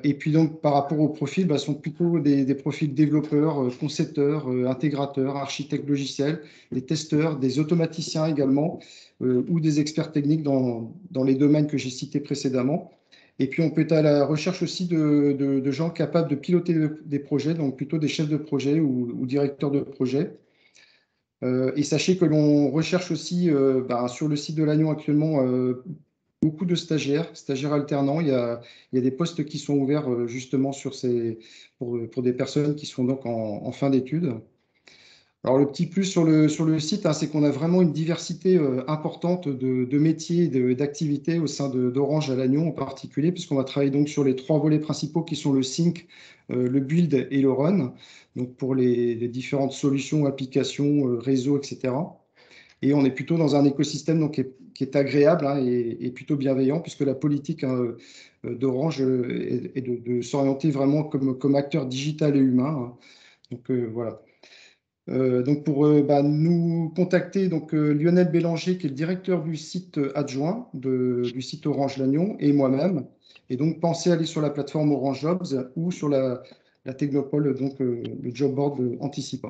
Et puis donc par rapport aux profils, sont plutôt des profils développeurs, concepteurs, intégrateurs, architectes logiciels, des testeurs, des automaticiens également, ou des experts techniques dans les domaines que j'ai cités précédemment. Et puis on peut être à la recherche aussi de gens capables de piloter des projets, donc plutôt des chefs de projet ou directeurs de projet. Et sachez que l'on recherche aussi sur le site de l'Agnon actuellement beaucoup de stagiaires alternants. Il y a des postes qui sont ouverts justement pour des personnes qui sont donc en fin d'études. Alors, le petit plus sur le site, c'est qu'on a vraiment une diversité importante de métiers et d'activités au sein d'Orange à Lannion en particulier, puisqu'on va travailler donc sur les 3 volets principaux qui sont le sync, le build et le run, donc pour les différentes solutions, applications, réseaux, etc. Et on est plutôt dans un écosystème donc, qui est agréable et plutôt bienveillant, puisque la politique d'Orange est de s'orienter vraiment comme acteur digital et humain. Donc voilà. Donc pour nous contacter, donc Lionel Bélanger, qui est le directeur du site adjoint du site Orange Lannion, et moi-même. Et donc pensez à aller sur la plateforme Orange Jobs ou sur la Technopole, donc le job board Anticipa.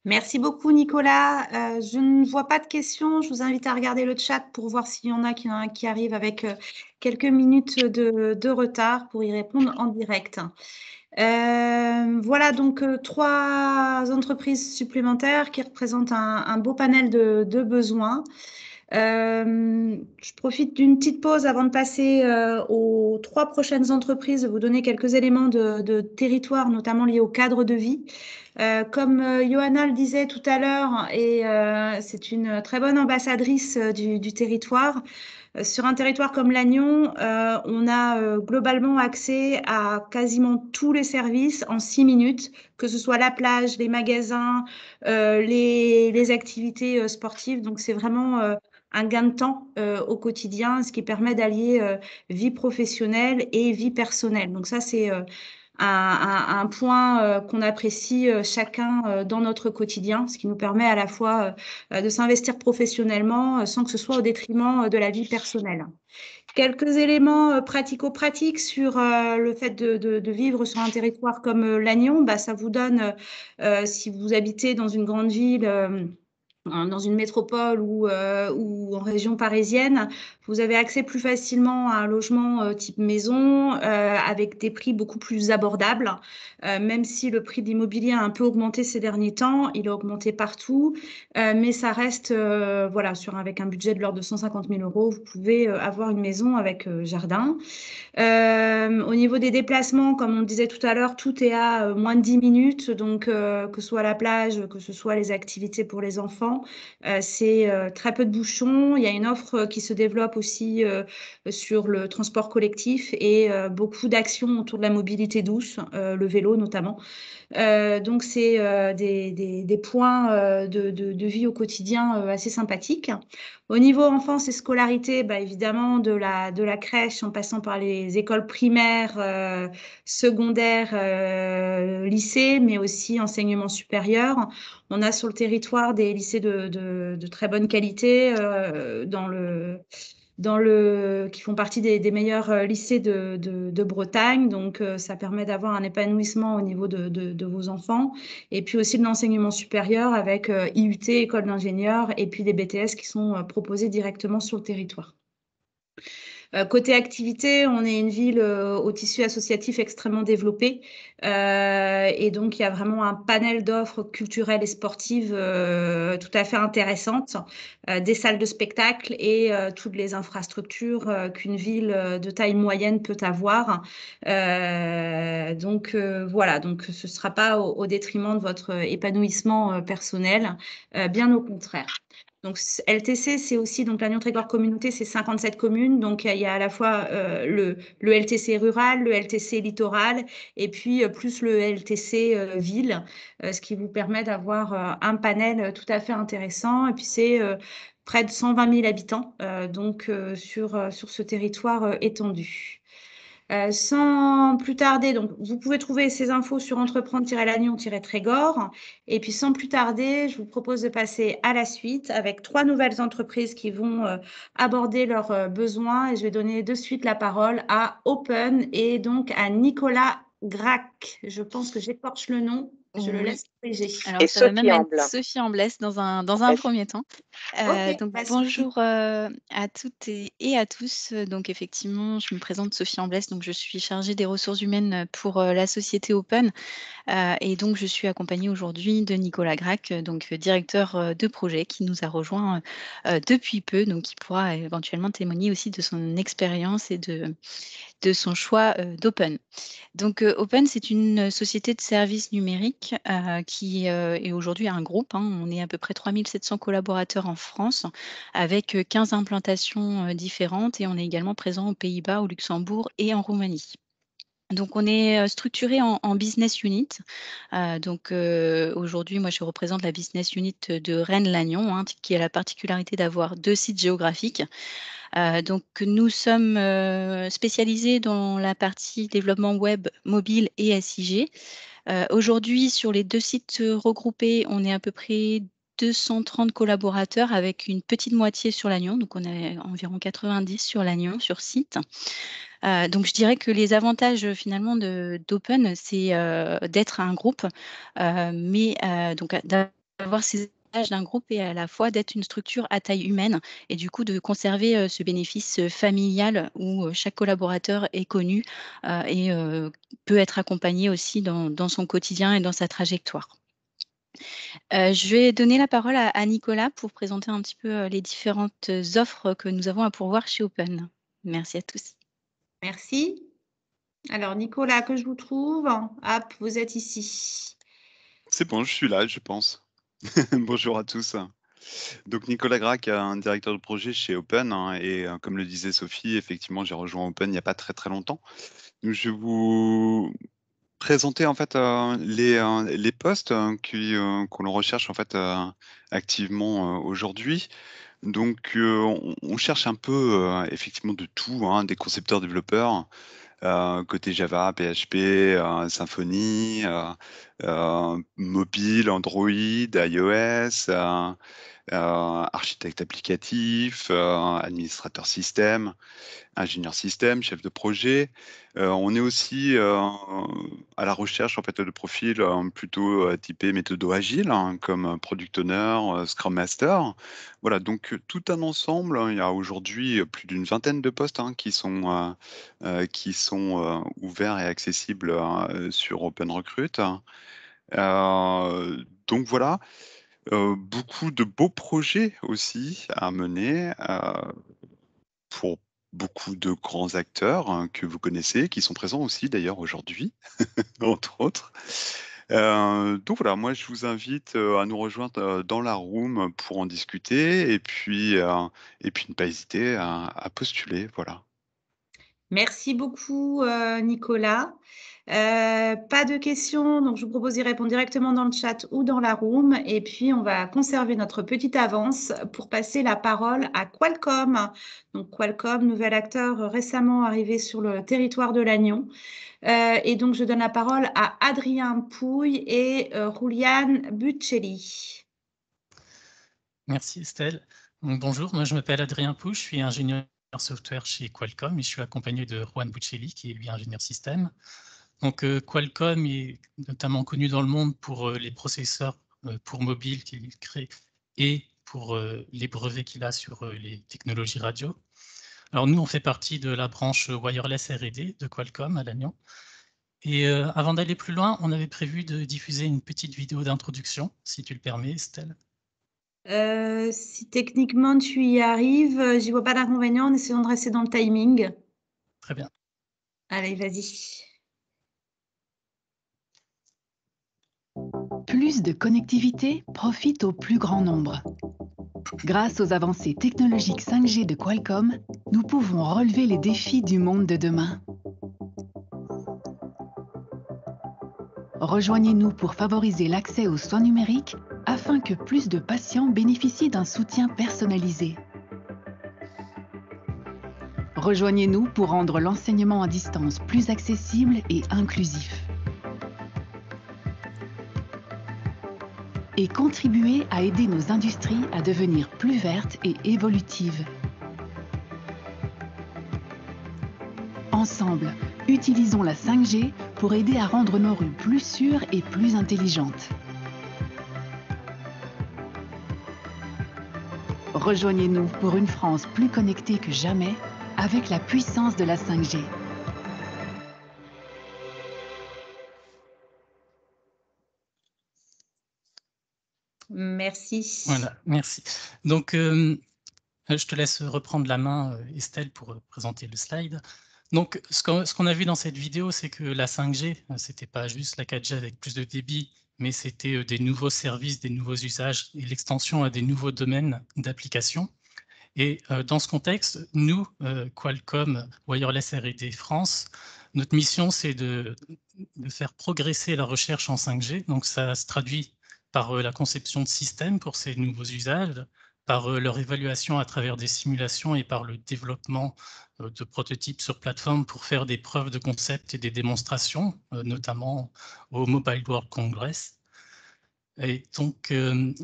Merci beaucoup, Nicolas. Je ne vois pas de questions. Je vous invite à regarder le chat pour voir s'il y en a qui arrivent avec quelques minutes de retard pour y répondre en direct. Voilà donc 3 entreprises supplémentaires qui représentent un beau panel de besoins. Je profite d'une petite pause avant de passer aux 3 prochaines entreprises, de vous donner quelques éléments de territoire, notamment liés au cadre de vie. Comme Johanna le disait tout à l'heure, et c'est une très bonne ambassadrice du territoire, sur un territoire comme Lannion, on a globalement accès à quasiment tous les services en 6 minutes, que ce soit la plage, les magasins, les activités sportives. Donc, c'est vraiment un gain de temps au quotidien, ce qui permet d'allier vie professionnelle et vie personnelle. Donc, ça, c'est un point qu'on apprécie chacun dans notre quotidien, ce qui nous permet à la fois de s'investir professionnellement sans que ce soit au détriment de la vie personnelle. Quelques éléments pratico-pratiques sur le fait de vivre sur un territoire comme Lannion. Ça vous donne, si vous habitez dans une grande ville, dans une métropole ou en région parisienne, vous avez accès plus facilement à un logement type maison avec des prix beaucoup plus abordables. Même si le prix de l'immobilier a un peu augmenté ces derniers temps, il a augmenté partout, mais ça reste, voilà, avec un budget de l'ordre de 150 000 €, vous pouvez avoir une maison avec jardin. Au niveau des déplacements, comme on le disait tout à l'heure, tout est à moins de 10 minutes, donc que ce soit la plage, que ce soit les activités pour les enfants, c'est très peu de bouchons. Il y a une offre qui se développe aussi sur le transport collectif et beaucoup d'actions autour de la mobilité douce, le vélo notamment. Donc, c'est des points de vie au quotidien assez sympathiques. Au niveau enfance et scolarité, évidemment, de la crèche en passant par les écoles primaires, secondaires, lycées, mais aussi enseignement supérieur. On a sur le territoire des lycées de très bonne qualité qui font partie des meilleurs lycées de Bretagne. Donc, ça permet d'avoir un épanouissement au niveau de vos enfants. Et puis aussi de l'enseignement supérieur avec IUT, école d'ingénieurs, et puis des BTS qui sont proposés directement sur le territoire. Côté activité, on est une ville au tissu associatif extrêmement développé et donc il y a vraiment un panel d'offres culturelles et sportives tout à fait intéressantes, des salles de spectacle et toutes les infrastructures qu'une ville de taille moyenne peut avoir. Donc voilà, donc ce ne sera pas au détriment de votre épanouissement personnel, bien au contraire. Donc, LTC, c'est aussi, donc Lannion Trégor Communauté, c'est 57 communes. Donc, il y a à la fois le LTC rural, le LTC littoral, et puis plus le LTC ville, ce qui vous permet d'avoir un panel tout à fait intéressant. Et puis, c'est près de 120 000 habitants, donc sur ce territoire étendu. Sans plus tarder, donc vous pouvez trouver ces infos sur entreprendre-lannion-trégor. Et puis sans plus tarder, je vous propose de passer à la suite avec 3 nouvelles entreprises qui vont aborder leurs besoins. Et je vais donner de suite la parole à Open et donc à Nicolas Grac. Je pense que j'écorche le nom. Je le Oui. laisse corriger. Alors, Et ça va Sophie même être Amblin. Sophie Amblès dans un Bref. premier temps. Ok, Donc bah, Sophie. bonjour à toutes et à tous. Donc effectivement, je me présente Sophie Amblès, donc je suis chargée des ressources humaines pour la société Open. Et donc je suis accompagnée aujourd'hui de Nicolas Grac, donc directeur de projet qui nous a rejoint depuis peu, donc qui pourra éventuellement témoigner aussi de son expérience et de son choix d'Open. Donc, Open, c'est une société de services numériques qui est aujourd'hui un groupe, hein. On est à peu près 3 700 collaborateurs en France avec 15 implantations différentes et on est également présent aux Pays-Bas, au Luxembourg et en Roumanie. Donc, on est structuré en business unit. Donc, aujourd'hui, moi, je représente la business unit de Rennes-Lannion, hein, qui a la particularité d'avoir 2 sites géographiques. Donc nous sommes spécialisés dans la partie développement web, mobile et SIG. Aujourd'hui, sur les 2 sites regroupés, on est à peu près 230 collaborateurs avec une petite moitié sur Lannion. Donc on est environ 90 sur Lannion, sur site. Donc je dirais que les avantages finalement d'Open, c'est d'être un groupe, mais donc d'avoir ces avantages d'un groupe et à la fois d'être une structure à taille humaine et du coup de conserver ce bénéfice familial où chaque collaborateur est connu et peut être accompagné aussi dans son quotidien et dans sa trajectoire. Je vais donner la parole à Nicolas pour présenter un petit peu les différentes offres que nous avons à pourvoir chez Open. Merci à tous. Merci. Alors, Nicolas, que je vous trouve. Hop, vous êtes ici. C'est bon, je suis là, je pense. Bonjour à tous. Donc Nicolas Grac, un directeur de projet chez Open, hein, et comme le disait Sophie, effectivement, j'ai rejoint Open il n'y a pas très longtemps. Donc, je vais vous présenter en fait les postes qu'on recherche en fait activement aujourd'hui. Donc on cherche un peu effectivement de tout, hein, des concepteurs développeurs. Côté Java, PHP, Symfony, mobile, Android, iOS, architecte applicatif, administrateur système, ingénieur système, chef de projet. On est aussi à la recherche en fait de profils plutôt typés méthodo agile, hein, comme product owner, Scrum Master. Voilà, donc tout un ensemble, hein. Il y a aujourd'hui plus d'une vingtaine de postes, hein, qui sont ouverts et accessibles sur Open Recruit. Donc voilà, beaucoup de beaux projets aussi à mener pour beaucoup de grands acteurs, hein, que vous connaissez, qui sont présents aussi d'ailleurs aujourd'hui, entre autres. Donc voilà, moi je vous invite à nous rejoindre dans la room pour en discuter et puis ne pas hésiter à postuler. Voilà. Merci beaucoup, Nicolas. Pas de questions, donc je vous propose d'y répondre directement dans le chat ou dans la room. Et puis, on va conserver notre petite avance pour passer la parole à Qualcomm. Donc, Qualcomm, nouvel acteur récemment arrivé sur le territoire de Lannion. Et donc, je donne la parole à Adrien Pouille et Julian Buccelli. Merci Estelle. Donc, bonjour, moi je m'appelle Adrien Pouille, je suis ingénieur software chez Qualcomm et je suis accompagné de Juan Buccelli qui est lui ingénieur système. Donc Qualcomm est notamment connu dans le monde pour les processeurs pour mobile qu'il crée et pour les brevets qu'il a sur les technologies radio. Alors nous, on fait partie de la branche wireless R&D de Qualcomm à Lannion. Et avant d'aller plus loin, on avait prévu de diffuser une petite vidéo d'introduction, si tu le permets, Estelle. Si techniquement tu y arrives, j'y vois pas d'inconvénient en essayant de rester dans le timing. Très bien. Allez, vas-y. Plus de connectivité profite au plus grand nombre. Grâce aux avancées technologiques 5G de Qualcomm, nous pouvons relever les défis du monde de demain. Rejoignez-nous pour favoriser l'accès aux soins numériques afin que plus de patients bénéficient d'un soutien personnalisé. Rejoignez-nous pour rendre l'enseignement à distance plus accessible et inclusif. Et contribuer à aider nos industries à devenir plus vertes et évolutives. Ensemble, utilisons la 5G pour aider à rendre nos rues plus sûres et plus intelligentes. Rejoignez-nous pour une France plus connectée que jamais avec la puissance de la 5G. Merci. Voilà, merci. Donc, je te laisse reprendre la main, Estelle, pour présenter le slide. Donc, ce qu'on a vu dans cette vidéo, c'est que la 5G, c'était pas juste la 4G avec plus de débit, mais c'était des nouveaux services, des nouveaux usages et l'extension à des nouveaux domaines d'application. Et dans ce contexte, nous, Qualcomm Wireless R&D France, notre mission, c'est de faire progresser la recherche en 5G. Donc, ça se traduit par la conception de systèmes pour ces nouveaux usages, par leur évaluation à travers des simulations et par le développement de prototypes sur plateforme pour faire des preuves de concept et des démonstrations, notamment au Mobile World Congress. Et donc,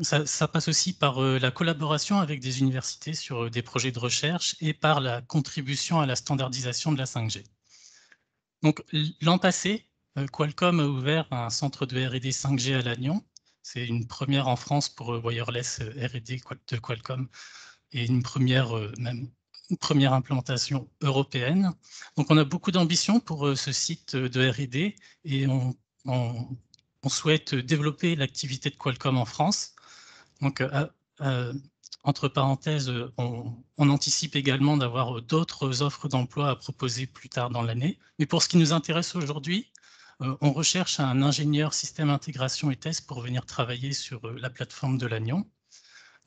ça passe aussi par la collaboration avec des universités sur des projets de recherche et par la contribution à la standardisation de la 5G. Donc, l'an passé, Qualcomm a ouvert un centre de R&D 5G à Lannion. C'est une première en France pour Wireless R&D de Qualcomm et une première implémentation européenne. Donc, on a beaucoup d'ambition pour ce site de R&D et on souhaite développer l'activité de Qualcomm en France. Donc, entre parenthèses, on anticipe également d'avoir d'autres offres d'emploi à proposer plus tard dans l'année. Mais pour ce qui nous intéresse aujourd'hui, on recherche un ingénieur système intégration et test pour venir travailler sur la plateforme de Lannion.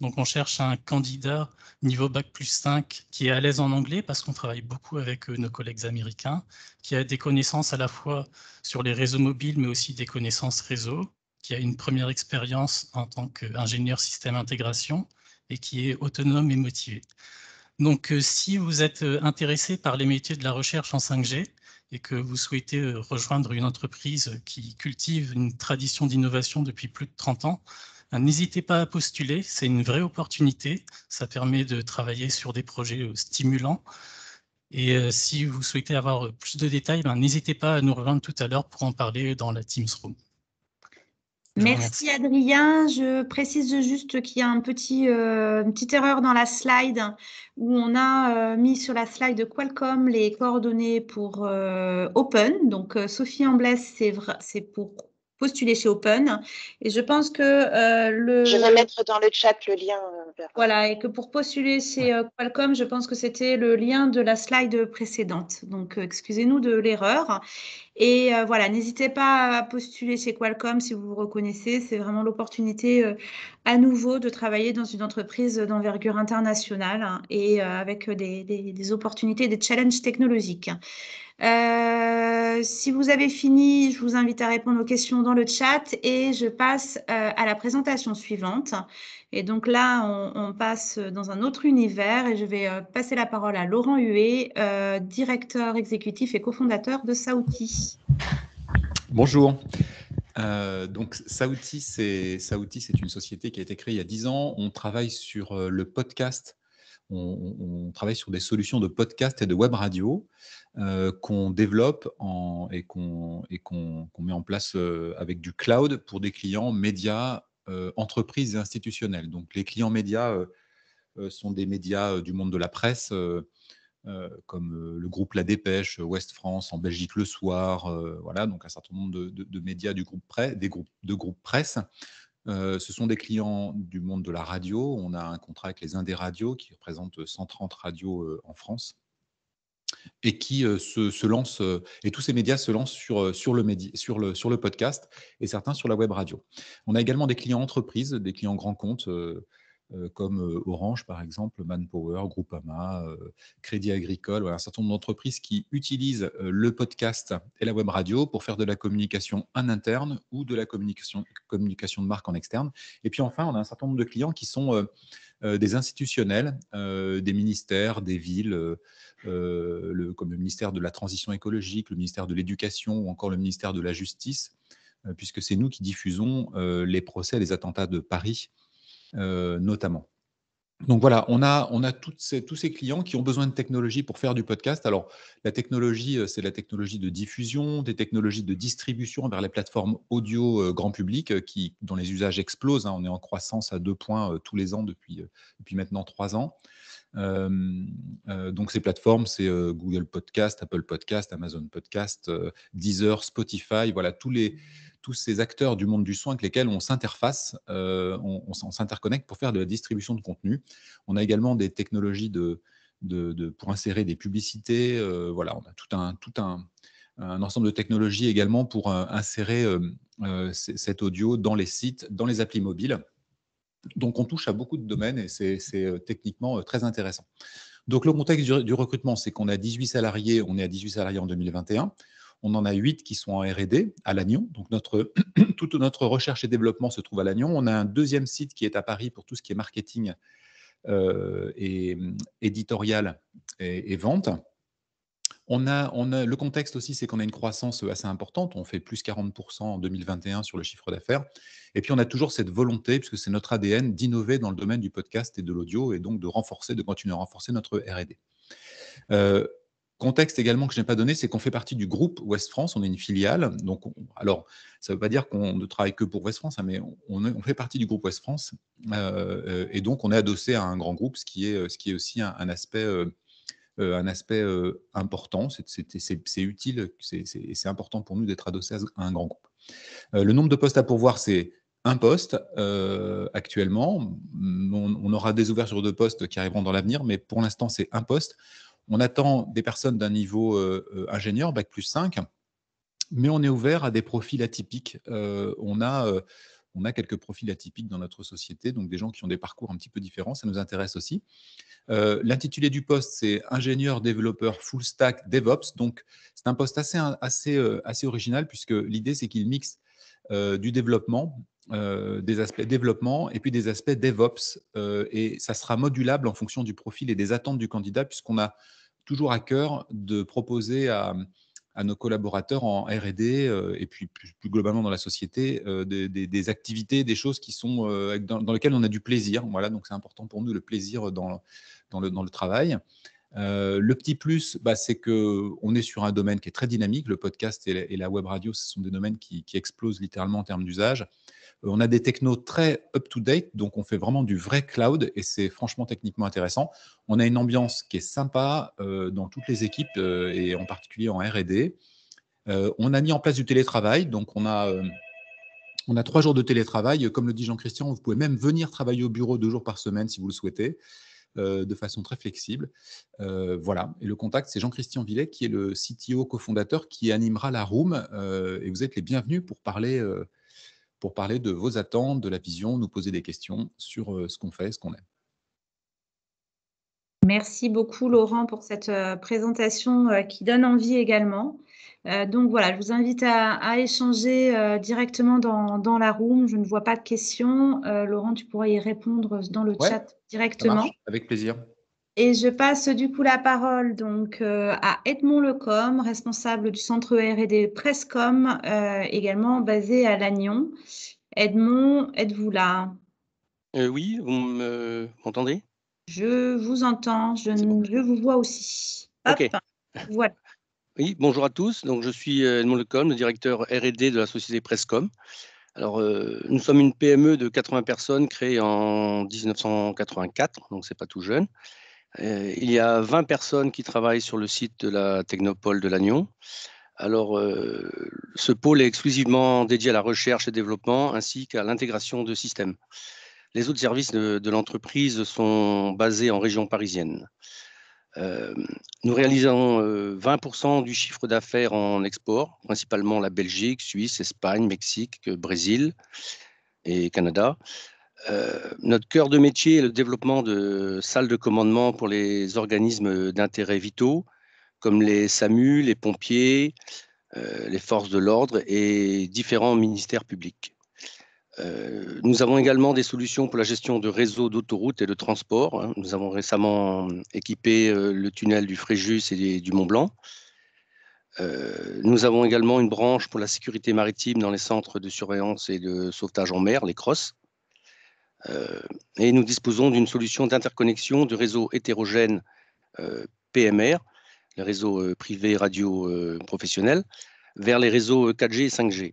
Donc, on cherche un candidat niveau Bac+5 qui est à l'aise en anglais parce qu'on travaille beaucoup avec nos collègues américains, qui a des connaissances à la fois sur les réseaux mobiles, mais aussi des connaissances réseau, qui a une première expérience en tant qu'ingénieur système intégration et qui est autonome et motivé. Donc, si vous êtes intéressé par les métiers de la recherche en 5G et que vous souhaitez rejoindre une entreprise qui cultive une tradition d'innovation depuis plus de 30 ans, n'hésitez pas à postuler, c'est une vraie opportunité. Ça permet de travailler sur des projets stimulants. Et si vous souhaitez avoir plus de détails, n'hésitez pas à nous rejoindre tout à l'heure pour en parler dans la Teams Room. Merci Adrien. Je précise juste qu'il y a une petite erreur dans la slide où on a mis sur la slide de Qualcomm les coordonnées pour Open. Donc Sophie Amblès, c'est pour postuler chez Open. Et je pense que Je vais mettre dans le chat le lien. Voilà, et que pour postuler chez Qualcomm, je pense que c'était le lien de la slide précédente. Donc, excusez-nous de l'erreur. Et voilà, n'hésitez pas à postuler chez Qualcomm si vous vous reconnaissez. C'est vraiment l'opportunité à nouveau de travailler dans une entreprise d'envergure internationale et avec des opportunités, des challenges technologiques. Si vous avez fini, je vous invite à répondre aux questions dans le chat et je passe à la présentation suivante. Et donc là, on passe dans un autre univers et je vais passer la parole à Laurent Huet, directeur exécutif et cofondateur de Saouti. Bonjour. Donc Saouti, c'est une société qui a été créée il y a 10 ans. On travaille sur le podcast. On travaille sur des solutions de podcast et de web radio qu'on développe et qu'on met en place avec du cloud pour des clients médias, entreprises et institutionnels. Donc les clients médias sont des médias du monde de la presse, comme le groupe La Dépêche, Ouest France, en Belgique Le Soir, voilà, donc un certain nombre de médias du groupe de groupe presse. Ce sont des clients du monde de la radio. On a un contrat avec les Indés Radio qui représente 130 radios en France et qui se lancent, et tous ces médias se lancent sur le podcast et certains sur la web radio. On a également des clients entreprises, des clients grands comptes comme Orange, par exemple, Manpower, Groupama, Crédit Agricole, voilà, un certain nombre d'entreprises qui utilisent le podcast et la web radio pour faire de la communication en interne ou de la communication de marque en externe. Et puis enfin, on a un certain nombre de clients qui sont des institutionnels, des ministères, des villes, comme le ministère de la Transition écologique, le ministère de l'Éducation ou encore le ministère de la Justice, puisque c'est nous qui diffusons les procès et les attentats de Paris, notamment. Donc voilà, on a tous ces clients qui ont besoin de technologie pour faire du podcast. Alors, la technologie, c'est la technologie de diffusion, des technologies de distribution vers les plateformes audio grand public dont les usages explosent, hein. On est en croissance à 2 points tous les ans depuis maintenant 3 ans. Donc ces plateformes, c'est Google Podcast, Apple Podcast, Amazon Podcast, Deezer, Spotify, voilà, tous ces acteurs du monde du son avec lesquels on s'interface, on s'interconnecte pour faire de la distribution de contenu. On a également des technologies pour insérer des publicités. Voilà, on a tout un ensemble de technologies également pour insérer cet audio dans les sites, dans les applis mobiles. Donc, on touche à beaucoup de domaines et c'est techniquement très intéressant. Donc, le contexte du recrutement, c'est qu'on a 18 salariés, on est à 18 salariés en 2021. On en a 8 qui sont en R&D à Lannion. Donc, toute notre recherche et développement se trouve à Lannion. On a un deuxième site qui est à Paris pour tout ce qui est marketing et éditorial et vente. Le contexte aussi, c'est qu'on a une croissance assez importante. On fait plus 40% en 2021 sur le chiffre d'affaires. Et puis, on a toujours cette volonté, puisque c'est notre ADN, d'innover dans le domaine du podcast et de l'audio, et donc de continuer à renforcer notre R&D. Contexte également que je n'ai pas donné, c'est qu'on fait partie du groupe Ouest France. On est une filiale. Donc, alors, ça ne veut pas dire qu'on ne travaille que pour Ouest France, hein, mais on fait partie du groupe Ouest France. Et donc, on est adossé à un grand groupe, ce qui est aussi un aspect important. C'est utile, c'est important pour nous d'être adossés à un grand groupe. Le nombre de postes à pourvoir, c'est un poste actuellement. On aura des ouvertures de postes qui arriveront dans l'avenir, mais pour l'instant, c'est un poste. On attend des personnes d'un niveau ingénieur, Bac plus 5, mais on est ouvert à des profils atypiques. On a quelques profils atypiques dans notre société, donc des gens qui ont des parcours un petit peu différents, ça nous intéresse aussi. L'intitulé du poste, c'est ingénieur développeur full stack DevOps. Donc, c'est un poste assez original, puisque l'idée, c'est qu'il mixe du développement, des aspects développement et puis des aspects DevOps. Et ça sera modulable en fonction du profil et des attentes du candidat, puisqu'on a toujours à cœur de proposer à nos collaborateurs en R&D et puis plus globalement dans la société des activités, des choses qui sont dans lesquelles on a du plaisir. Voilà, donc c'est important pour nous le plaisir dans le travail. Le petit plus, c'est qu'on est sur un domaine qui est très dynamique. Le podcast et la web radio, ce sont des domaines qui explosent littéralement en termes d'usage. On a des technos très up-to-date, donc on fait vraiment du vrai cloud et c'est franchement techniquement intéressant. On a une ambiance qui est sympa dans toutes les équipes et en particulier en R&D. On a mis en place du télétravail, donc on a 3 jours de télétravail. Comme le dit Jean-Christian, vous pouvez même venir travailler au bureau 2 jours par semaine si vous le souhaitez, de façon très flexible. Voilà. Et le contact, c'est Jean-Christian Villet, qui est le CTO cofondateur, qui animera la room. Et vous êtes les bienvenus pour parler de vos attentes, de la vision, nous poser des questions sur ce qu'on fait, ce qu'on aime. Merci beaucoup, Laurent, pour cette présentation qui donne envie également. Donc voilà, je vous invite à échanger directement dans la room. Je ne vois pas de questions. Laurent, tu pourras y répondre dans le chat directement. Ça marche, avec plaisir. Et je passe du coup la parole donc à Edmond Lecom, responsable du centre R&D Prescom, également basé à Lannion. Edmond, êtes-vous là? Oui, vous m'entendez? Je vous entends, je vous vois aussi. Hop, Ok. voilà. Oui, bonjour à tous. Donc, je suis Edmond Lecom, le directeur R&D de la société Prescom. Alors, nous sommes une PME de 80 personnes créée en 1984, donc c'est pas tout jeune. Il y a 20 personnes qui travaillent sur le site de la Technopole de Lannion. Alors, ce pôle est exclusivement dédié à la recherche et développement ainsi qu'à l'intégration de systèmes. Les autres services de l'entreprise sont basés en région parisienne. Nous réalisons 20% du chiffre d'affaires en export, principalement la Belgique, Suisse, Espagne, Mexique, Brésil et Canada. Notre cœur de métier est le développement de salles de commandement pour les organismes d'intérêt vitaux, comme les SAMU, les pompiers, les forces de l'ordre et différents ministères publics. Nous avons également des solutions pour la gestion de réseaux d'autoroutes et de transport, hein. Nous avons récemment équipé le tunnel du Fréjus et du Mont-Blanc. Nous avons également une branche pour la sécurité maritime dans les centres de surveillance et de sauvetage en mer, les CROSS. Et nous disposons d'une solution d'interconnexion de réseaux hétérogènes PMR, les réseaux privés radio professionnels, vers les réseaux 4G et 5G.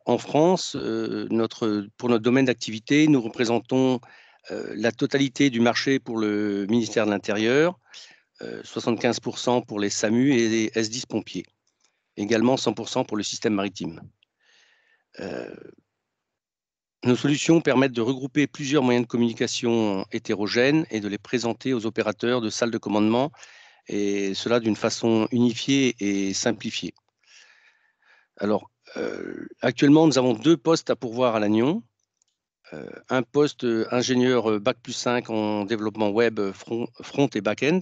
En France, pour notre domaine d'activité, nous représentons la totalité du marché pour le ministère de l'Intérieur, 75% pour les SAMU et les S10 pompiers, également 100% pour le système maritime. Nos solutions permettent de regrouper plusieurs moyens de communication hétérogènes et de les présenter aux opérateurs de salles de commandement, et cela d'une façon unifiée et simplifiée. Alors, actuellement, nous avons 2 postes à pourvoir à Lannion. Un poste ingénieur Bac+5 en développement web front et back-end,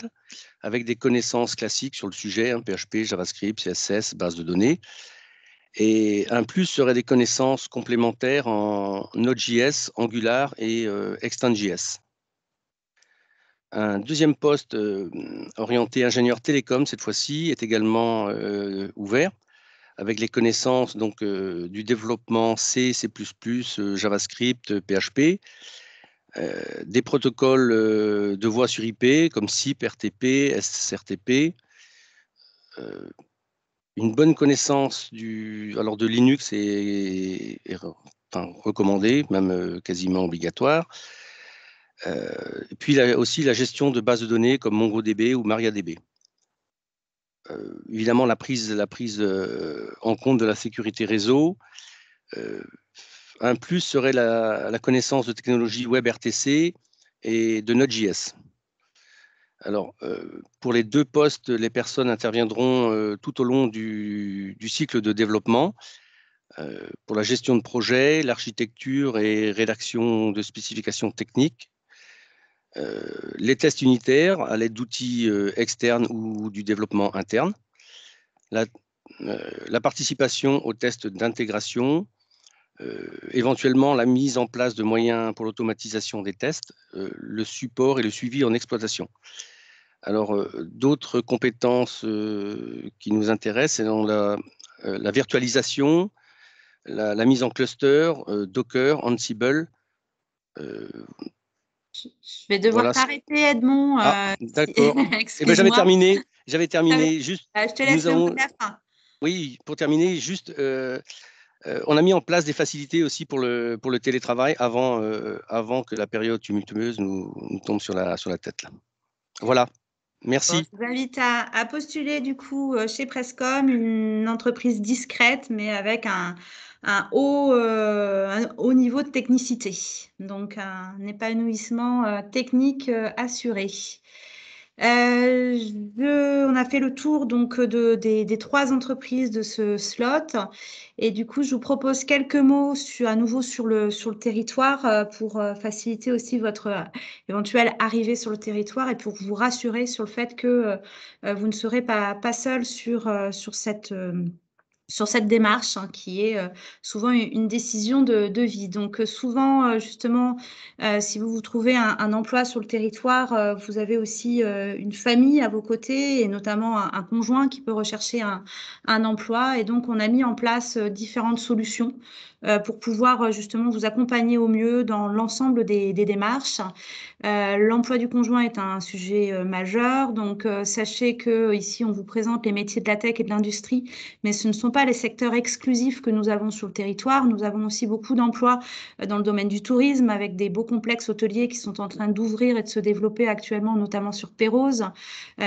avec des connaissances classiques sur le sujet, hein, PHP, JavaScript, CSS, base de données. Et un plus serait des connaissances complémentaires en Node.js, Angular et Extend.js. Un deuxième poste orienté ingénieur télécom, cette fois-ci, est également ouvert, avec les connaissances donc, du développement C, C++, JavaScript, PHP, des protocoles de voix sur IP comme SIP, RTP, SRTP, une bonne connaissance de Linux est recommandée, même quasiment obligatoire. Et puis aussi la gestion de bases de données comme MongoDB ou MariaDB. Évidemment, la prise en compte de la sécurité réseau. Un plus serait la connaissance de technologies WebRTC et de Node.js. Alors, pour les 2 postes, les personnes interviendront tout au long du cycle de développement pour la gestion de projet, l'architecture et rédaction de spécifications techniques, les tests unitaires à l'aide d'outils externes ou du développement interne, la participation aux tests d'intégration, éventuellement la mise en place de moyens pour l'automatisation des tests, le support et le suivi en exploitation. Alors, d'autres compétences qui nous intéressent, c'est dans la virtualisation, la mise en cluster, Docker, Ansible. Je vais devoir Voilà. t'arrêter, Edmond. D'accord. Eh ben, j'avais terminé. Juste, je te laisse le mot de la fin. Oui, pour terminer, juste, on a mis en place des facilités aussi pour le télétravail avant que la période tumultueuse nous tombe sur la tête. Là. Voilà. Merci. Bon, je vous invite à postuler du coup chez Prescom, une entreprise discrète, mais avec un haut niveau de technicité. Donc, un épanouissement technique assuré. On a fait le tour donc des 3 entreprises de ce slot, et du coup je vous propose quelques mots à nouveau sur le territoire pour faciliter aussi votre éventuelle arrivée sur le territoire et pour vous rassurer sur le fait que vous ne serez pas seul sur cette démarche hein, qui est souvent une décision de vie. Donc souvent, justement, si vous vous trouvez un emploi sur le territoire, vous avez aussi une famille à vos côtés et notamment un conjoint qui peut rechercher un emploi. Et donc, on a mis en place différentes solutions pour pouvoir justement vous accompagner au mieux dans l'ensemble des démarches. L'emploi du conjoint est un sujet majeur. Donc, sachez que ici, on vous présente les métiers de la tech et de l'industrie, mais ce ne sont pas les secteurs exclusifs que nous avons sur le territoire. Nous avons aussi beaucoup d'emplois dans le domaine du tourisme avec des beaux complexes hôteliers qui sont en train d'ouvrir et de se développer actuellement, notamment sur Pérouse.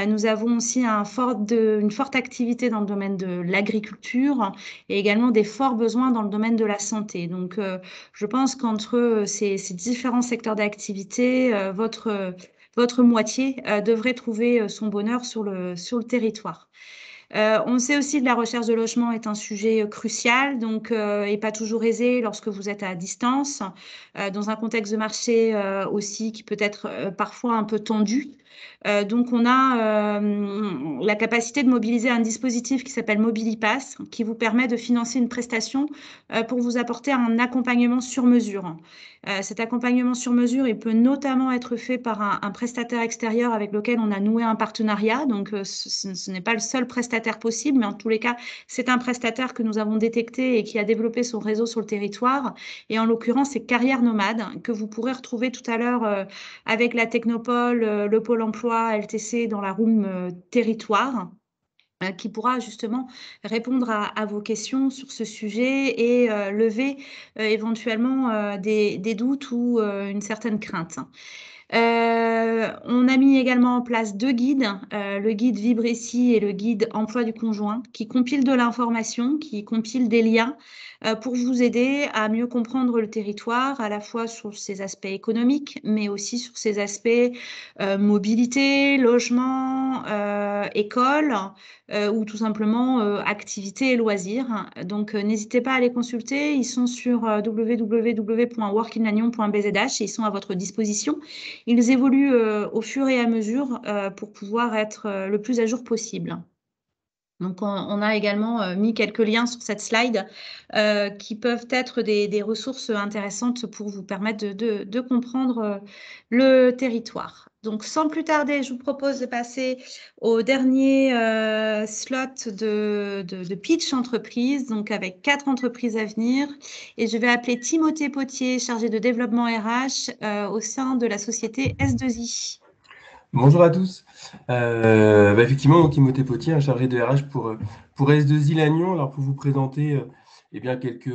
Nous avons aussi une forte activité dans le domaine de l'agriculture et également des forts besoins dans le domaine de la santé. Donc, je pense qu'entre ces différents secteurs d'activité, votre moitié devrait trouver son bonheur sur le territoire. On sait aussi que la recherche de logement est un sujet crucial, donc et pas toujours aisé lorsque vous êtes à distance, dans un contexte de marché aussi qui peut être parfois un peu tendu. Donc, on a la capacité de mobiliser un dispositif qui s'appelle Mobilipass, qui vous permet de financer une prestation pour vous apporter un accompagnement sur mesure. Cet accompagnement sur mesure, il peut notamment être fait par un prestataire extérieur avec lequel on a noué un partenariat. Donc, ce n'est pas le seul prestataire possible, mais en tous les cas, c'est un prestataire que nous avons détecté et qui a développé son réseau sur le territoire. Et en l'occurrence, c'est Carrière Nomade que vous pourrez retrouver tout à l'heure avec la Technopole, le Pôle emploi, LTC dans la room territoire, qui pourra justement répondre à vos questions sur ce sujet et lever éventuellement des doutes ou une certaine crainte. On a mis également en place 2 guides, le guide Vibre ici et le guide Emploi du conjoint, qui compilent de l'information, qui compilent des liens pour vous aider à mieux comprendre le territoire, à la fois sur ses aspects économiques, mais aussi sur ses aspects mobilité, logement, école, ou tout simplement activités et loisirs. Donc, n'hésitez pas à les consulter. Ils sont sur www.workinlannion.bzh et ils sont à votre disposition. Ils évoluent au fur et à mesure pour pouvoir être le plus à jour possible. Donc, on a également mis quelques liens sur cette slide qui peuvent être des ressources intéressantes pour vous permettre de comprendre le territoire. Donc, sans plus tarder, je vous propose de passer au dernier slot de pitch entreprise, donc avec 4 entreprises à venir. Et je vais appeler Timothée Potier, chargé de développement RH au sein de la société S2I. Bonjour à tous. Effectivement, donc, Timothée Potier, chargé de RH pour S2I Lannion. Alors, pour vous présenter quelques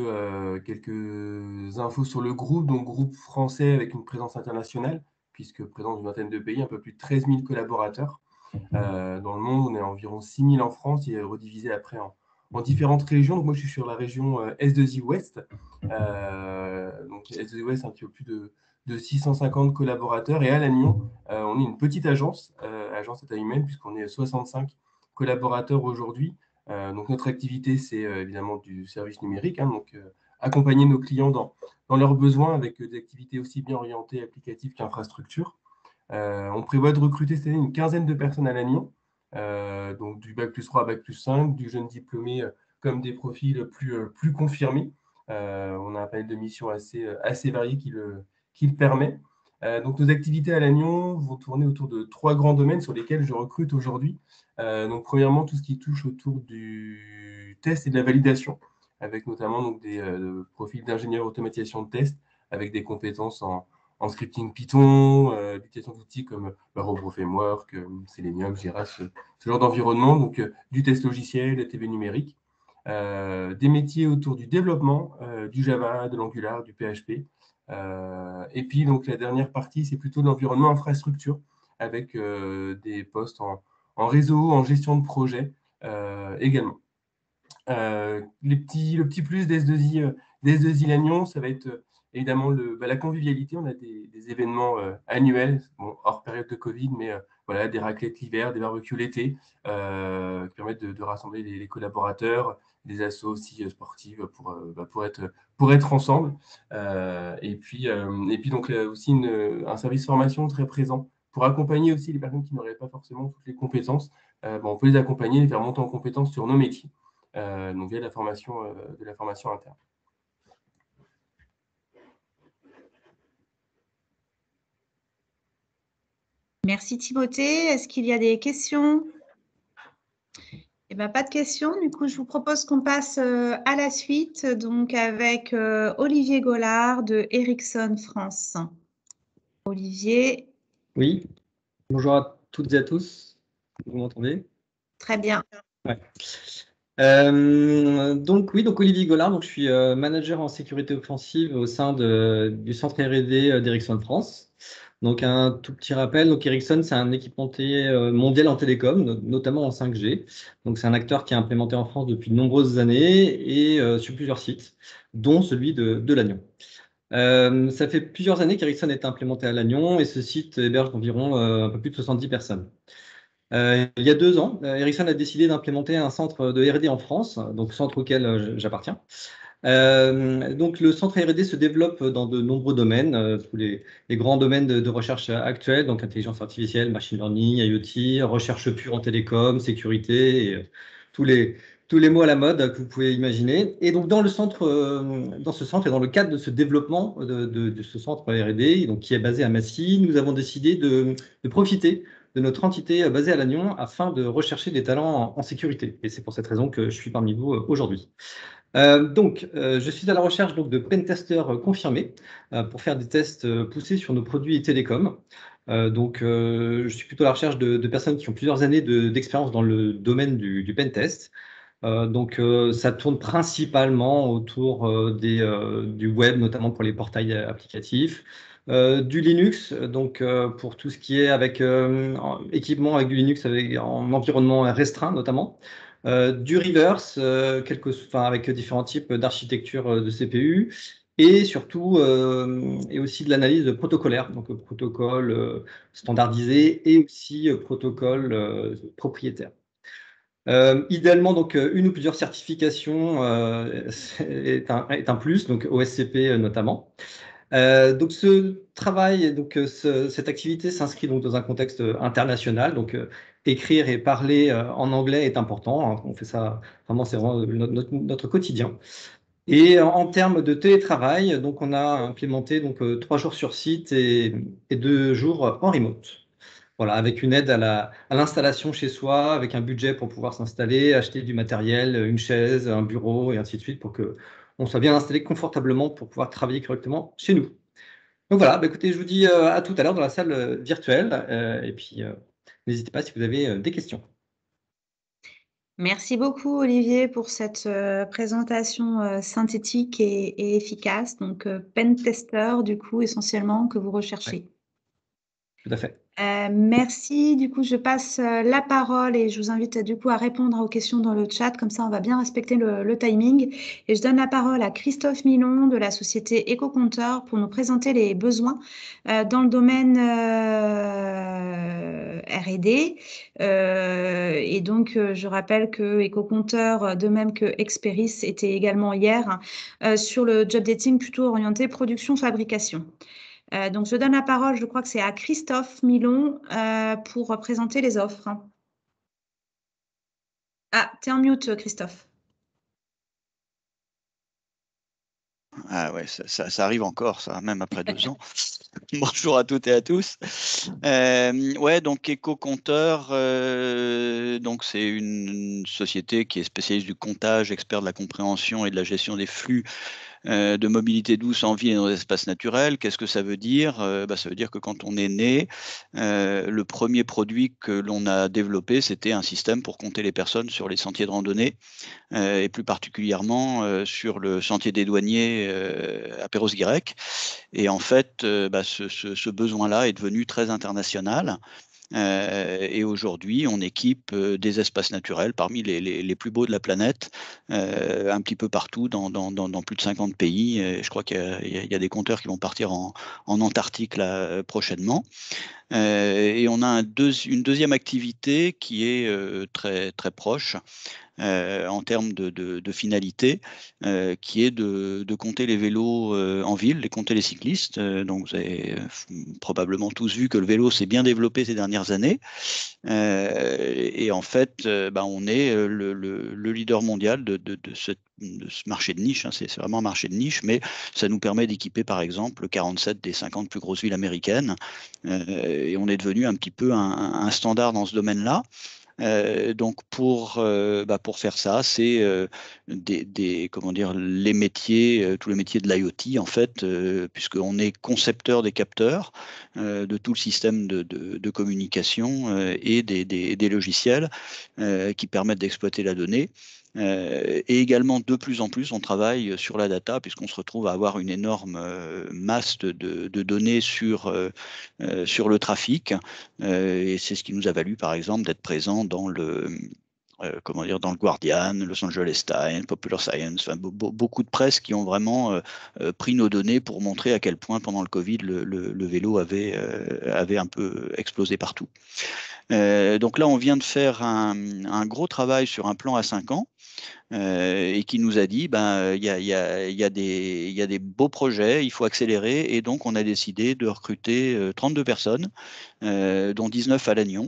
infos sur le groupe, donc groupe français avec une présence internationale, puisque présent dans une vingtaine de pays, un peu plus de 13 000 collaborateurs. Dans le monde, on est à environ 6 000 en France, il est redivisé après en différentes régions. Donc, moi, je suis sur la région S2I Ouest. Donc, S2I Ouest, un petit peu plus de 650 collaborateurs. Et à Lannion, on est une petite agence à taille humaine, puisqu'on est 65 collaborateurs aujourd'hui. Donc, notre activité, c'est évidemment du service numérique, donc accompagner nos clients dans leurs besoins avec des activités aussi bien orientées applicatives qu'infrastructures. On prévoit de recruter cette année une quinzaine de personnes à Lannion, donc du Bac+3 à Bac+5, du jeune diplômé comme des profils plus confirmés. On a un panel de missions assez varié qui le permet. Donc, nos activités à Lannion vont tourner autour de 3 grands domaines sur lesquels je recrute aujourd'hui. Donc, premièrement, tout ce qui touche autour du test et de la validation, avec notamment donc, des profils d'ingénieurs automatisation de test, avec des compétences en scripting Python, l'utilisation d'outils comme Robot Framework, Selenium, Jira, ce genre d'environnement, donc du test logiciel, la TV numérique. Des métiers autour du développement, du Java, de l'Angular, du PHP. Et puis, donc, la dernière partie, c'est plutôt l'environnement infrastructure, avec des postes en réseau, en gestion de projet également. Le petit plus d'S2I Lannion, ça va être évidemment la convivialité. On a des événements annuels, hors période de Covid, mais voilà, des raclettes l'hiver, des barbecues l'été, qui permettent de rassembler les collaborateurs, des assos aussi sportives pour être ensemble. Et puis donc aussi un service formation très présent pour accompagner aussi les personnes qui n'auraient pas forcément toutes les compétences. On peut les accompagner, les faire monter en compétences sur nos métiers. Donc via de la formation interne. Merci Timothée. Est-ce qu'il y a des questions? Pas de questions. Du coup, je vous propose qu'on passe à la suite, donc avec Olivier Gollard de Ericsson France. Olivier. Oui, bonjour à toutes et à tous. Vous m'entendez? Très bien. Ouais. Donc Olivier Gollard, donc je suis manager en sécurité offensive au sein du centre R&D d'Ericsson France. Donc un tout petit rappel, donc Ericsson c'est un équipementier mondial en télécom, notamment en 5G. Donc c'est un acteur qui est implémenté en France depuis de nombreuses années et sur plusieurs sites, dont celui de Lannion. Ça fait plusieurs années qu'Ericsson est implémenté à Lannion et ce site héberge environ un peu plus de 70 personnes. Il y a 2 ans, Ericsson a décidé d'implémenter un centre de R&D en France, donc centre auquel j'appartiens. Donc le centre R&D se développe dans de nombreux domaines, tous les grands domaines de recherche actuels, donc intelligence artificielle, machine learning, IoT, recherche pure en télécom, sécurité, et tous les mots à la mode que vous pouvez imaginer. Et donc dans ce centre et dans le cadre de ce développement de ce centre R&D, donc qui est basé à Massy, nous avons décidé de profiter de notre entité basée à Lannion afin de rechercher des talents en sécurité. Et c'est pour cette raison que je suis parmi vous aujourd'hui. Je suis à la recherche donc, de pentesters confirmés pour faire des tests poussés sur nos produits télécoms. Je suis plutôt à la recherche de personnes qui ont plusieurs années d'expérience dans le domaine du pentest. Ça tourne principalement autour du web, notamment pour les portails applicatifs. Du Linux, pour tout ce qui est avec équipement avec du Linux en environnement restreint notamment. Du reverse, avec différents types d'architecture de CPU, et surtout, et aussi de l'analyse protocolaire, donc protocole standardisé et aussi protocole propriétaire. Idéalement, donc une ou plusieurs certifications est un plus, donc OSCP notamment. Donc ce travail, cette activité s'inscrit donc dans un contexte international. Donc écrire et parler en anglais est important, hein. On fait ça vraiment, c'est vraiment notre quotidien. Et en termes de télétravail, donc on a implémenté 3 jours sur site et 2 jours en remote. Voilà, avec une aide à l'installation chez soi, avec un budget pour pouvoir s'installer, acheter du matériel, une chaise, un bureau et ainsi de suite pour que on soit bien installé confortablement pour pouvoir travailler correctement chez nous. Donc voilà, écoutez, je vous dis à tout à l'heure dans la salle virtuelle et puis n'hésitez pas si vous avez des questions. Merci beaucoup, Olivier, pour cette présentation synthétique et efficace. Donc, pentester, du coup, essentiellement, que vous recherchez. Ouais. Tout à fait. Merci. Du coup, je passe la parole et je vous invite du coup à répondre aux questions dans le chat. Comme ça, on va bien respecter le timing. Et je donne la parole à Christophe Milon de la société Ecocompteur pour nous présenter les besoins dans le domaine R&D. Et donc, je rappelle que Ecocompteur, de même que Experis, était également hier sur le job dating plutôt orienté production-fabrication. Donc, je donne la parole, je crois que c'est à Christophe Milon pour présenter les offres. Ah, tu es en mute, Christophe. Ah ouais, ça arrive encore, ça, même après 2 ans. Bonjour à toutes et à tous. Ouais, donc Ecocompteur, donc c'est une société qui est spécialiste du comptage, expert de la compréhension et de la gestion des flux de mobilité douce en ville et dans l'espace naturel. Qu'est-ce que ça veut dire? Ça veut dire que quand on est né, le premier produit que l'on a développé, c'était un système pour compter les personnes sur les sentiers de randonnée, et plus particulièrement sur le sentier des douaniers à Perros-Guirec. Et en fait, ce besoin-là est devenu très international. Et aujourd'hui, on équipe des espaces naturels parmi les plus beaux de la planète, un petit peu partout dans plus de 50 pays. Je crois qu'il y a des compteurs qui vont partir en Antarctique là, prochainement. Et on a une deuxième activité qui est très, très proche. En termes de finalité, qui est de compter les vélos en ville, de compter les cyclistes. Donc vous avez probablement tous vu que le vélo s'est bien développé ces dernières années. Et en fait, on est le leader mondial de ce marché de niche, hein. C'est vraiment un marché de niche, mais ça nous permet d'équiper par exemple 47 des 50 plus grosses villes américaines. Et on est devenu un petit peu un standard dans ce domaine-là. Donc pour faire ça, c'est les métiers, tous les métiers de l'IoT en fait, puisqu'on est concepteur des capteurs, de tout le système de communication et des logiciels qui permettent d'exploiter la donnée. Et également, de plus en plus, on travaille sur la data, puisqu'on se retrouve à avoir une énorme masse de données sur le trafic. Et c'est ce qui nous a valu, par exemple, d'être présent dans le comment dire, dans le Guardian, Los Angeles Times, Popular Science, enfin, beaucoup de presse qui ont vraiment pris nos données pour montrer à quel point pendant le Covid le vélo avait un peu explosé partout. Donc là, on vient de faire un gros travail sur un plan à 5 ans. Et qui nous a dit il y a des beaux projets, il faut accélérer, et donc on a décidé de recruter 32 personnes, dont 19 à Lannion.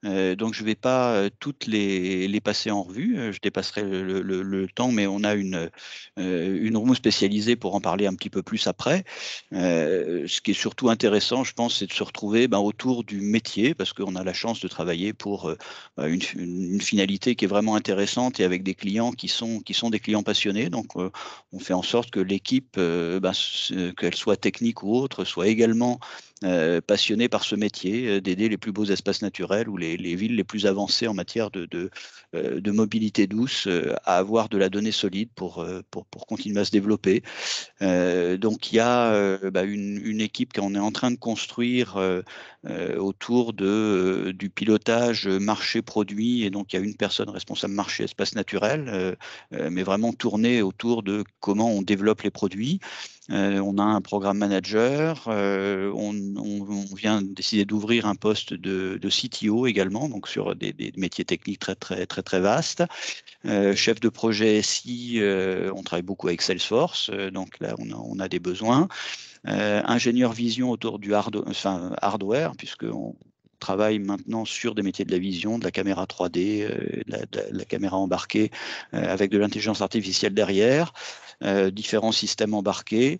Donc je ne vais pas toutes les passer en revue, je dépasserai le temps, mais on a une room spécialisée pour en parler un petit peu plus après. Ce qui est surtout intéressant, je pense, c'est de se retrouver autour du métier, parce qu'on a la chance de travailler pour une finalité qui est vraiment intéressante et avec des clients qui sont des clients passionnés. Donc on fait en sorte que l'équipe, qu'elle soit technique ou autre, soit également passionnés par ce métier, d'aider les plus beaux espaces naturels ou les villes les plus avancées en matière de mobilité douce à avoir de la donnée solide pour continuer à se développer. Donc il y a une équipe qu'on est en train de construire autour du pilotage marché-produit, et donc il y a une personne responsable marché espace naturel, mais vraiment tournée autour de comment on développe les produits. On a un programme manager, on vient décider d'ouvrir un poste de CTO également, donc sur des métiers techniques très vastes. Chef de projet SI, on travaille beaucoup avec Salesforce, donc là on a des besoins. Ingénieur vision autour du hardware, puisqu'on travaille maintenant sur des métiers de la vision, de la caméra 3D, de la caméra embarquée avec de l'intelligence artificielle derrière. Différents systèmes embarqués.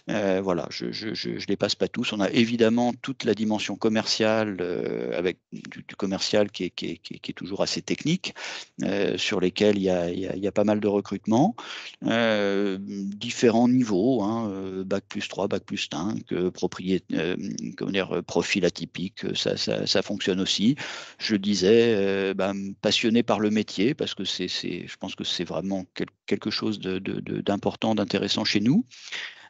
Voilà, je ne les passe pas tous. On a évidemment toute la dimension commerciale avec du commercial qui est toujours assez technique, sur lesquels il y a pas mal de recrutements. Différents niveaux, bac plus 3, bac plus 5, profil atypique, ça fonctionne aussi. Je disais, passionné par le métier, parce que je pense que c'est vraiment quelque chose d'important, d'intéressant chez nous.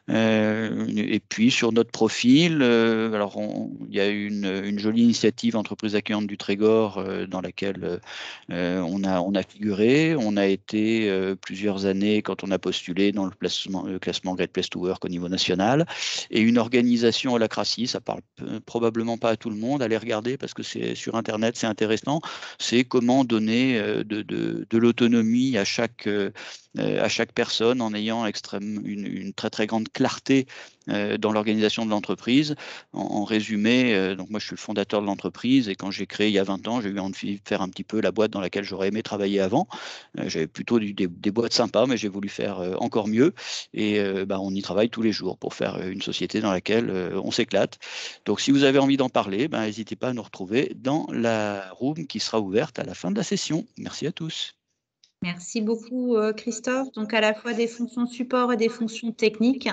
Et puis sur notre profil, alors il y a une jolie initiative entreprise accueillante du Trégor dans laquelle on a figuré. On a été plusieurs années, quand on a postulé, dans le classement Great Place to Work au niveau national. Et une organisation Holacracy, ça parle probablement pas à tout le monde, allez regarder parce que c'est sur Internet, c'est intéressant. C'est comment donner de l'autonomie à chaque personne en ayant une très grande clarté dans l'organisation de l'entreprise. En résumé, donc moi je suis le fondateur de l'entreprise, et quand j'ai créé il y a 20 ans, j'ai eu envie de faire un petit peu la boîte dans laquelle j'aurais aimé travailler avant. J'avais plutôt des boîtes sympas, mais j'ai voulu faire encore mieux, et on y travaille tous les jours pour faire une société dans laquelle on s'éclate. Donc si vous avez envie d'en parler, n'hésitez pas à nous retrouver dans la room qui sera ouverte à la fin de la session. Merci à tous. Merci beaucoup, Christophe. Donc, à la fois des fonctions support et des fonctions techniques.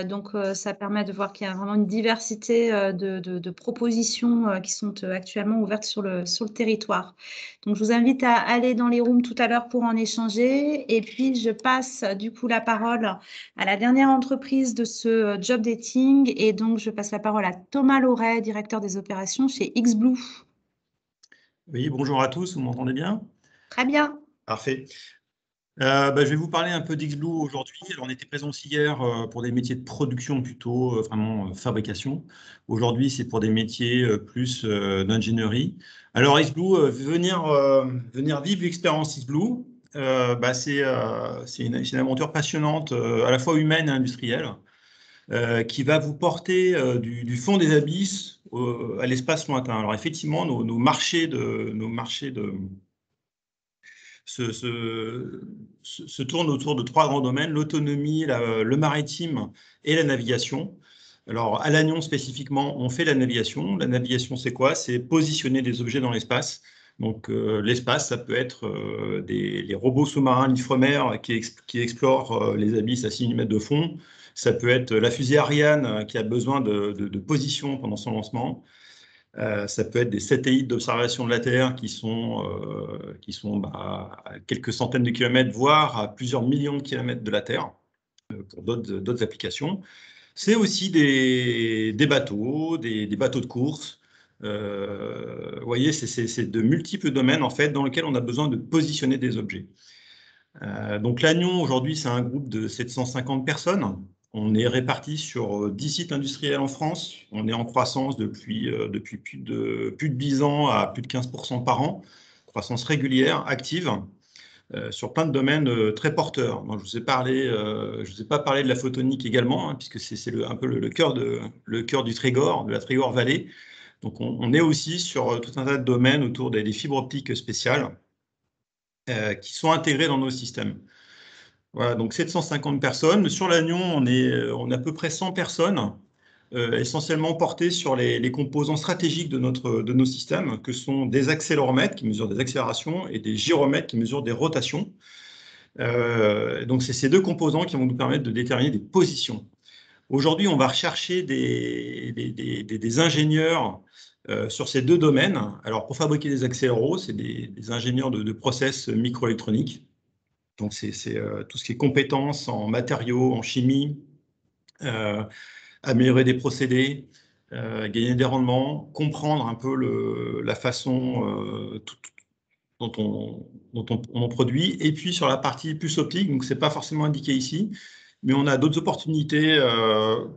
Donc, ça permet de voir qu'il y a vraiment une diversité de propositions qui sont actuellement ouvertes sur le territoire. Donc, je vous invite à aller dans les rooms tout à l'heure pour en échanger. Et puis, je passe du coup la parole à la dernière entreprise de ce job dating. Et donc, je passe la parole à Thomas Loret, directeur des opérations chez XBlue. Oui, bonjour à tous, vous m'entendez bien? Très bien. Parfait. Je vais vous parler un peu d'XBlue aujourd'hui. Alors, on était présent aussi hier pour des métiers de production, plutôt vraiment fabrication. Aujourd'hui, c'est pour des métiers plus d'ingénierie. Alors, XBlue, venir vivre l'expérience XBlue, c'est une aventure passionnante, à la fois humaine et industrielle, qui va vous porter du fond des abysses à l'espace lointain. Alors, effectivement, nos marchés se tourne autour de 3 grands domaines: l'autonomie, le maritime et la navigation. Alors, à Lannion spécifiquement, on fait la navigation. La navigation, c'est quoi? C'est positionner des objets dans l'espace. Donc, l'espace, ça peut être les robots sous-marins, l'Ifremer, qui explorent les abysses à 6 mètres de fond. Ça peut être la fusée Ariane qui a besoin de position pendant son lancement. Ça peut être des satellites d'observation de la Terre qui sont à quelques centaines de kilomètres, voire à plusieurs millions de kilomètres de la Terre, pour d'autres applications. C'est aussi des bateaux, des bateaux de course, Vous voyez, c'est de multiples domaines en fait, dans lesquels on a besoin de positionner des objets. Donc Lannion, aujourd'hui, c'est un groupe de 750 personnes. On est répartis sur 10 sites industriels en France. On est en croissance depuis plus de 10 ans à plus de 15% par an. Croissance régulière, active, sur plein de domaines très porteurs. Donc, je vous ai pas parlé de la photonique également, hein, puisque c'est un peu le cœur du Trégor, de la Trégor Valley. Donc on est aussi sur tout un tas de domaines autour des fibres optiques spéciales qui sont intégrées dans nos systèmes. Voilà, donc 750 personnes. Sur Lannion, on a à peu près 100 personnes, essentiellement portées sur les composants stratégiques de nos systèmes, que sont des accéléromètres qui mesurent des accélérations et des gyromètres qui mesurent des rotations. Donc c'est ces deux composants qui vont nous permettre de déterminer des positions. Aujourd'hui, on va rechercher des ingénieurs sur ces deux domaines. Alors, pour fabriquer des accéléros, c'est des ingénieurs de process microélectroniques. Donc, c'est tout ce qui est compétences en matériaux, en chimie, améliorer des procédés, gagner des rendements, comprendre un peu la façon dont on produit. Et puis, sur la partie puce optique, donc ce n'est pas forcément indiqué ici, mais on a d'autres opportunités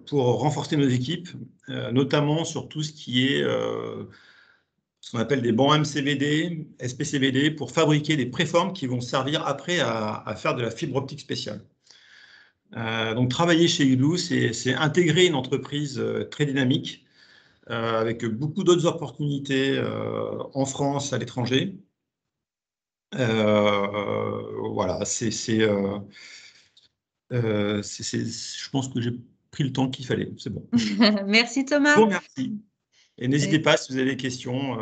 pour renforcer nos équipes, notamment sur tout ce qui est ce qu'on appelle des bancs MCVD, SPCVD, pour fabriquer des préformes qui vont servir après à faire de la fibre optique spéciale. Donc, travailler chez Igloo, c'est intégrer une entreprise très dynamique, avec beaucoup d'autres opportunités en France, à l'étranger. Voilà, je pense que j'ai pris le temps qu'il fallait, c'est bon. Merci Thomas. Bon, merci. Et n'hésitez pas si vous avez des questions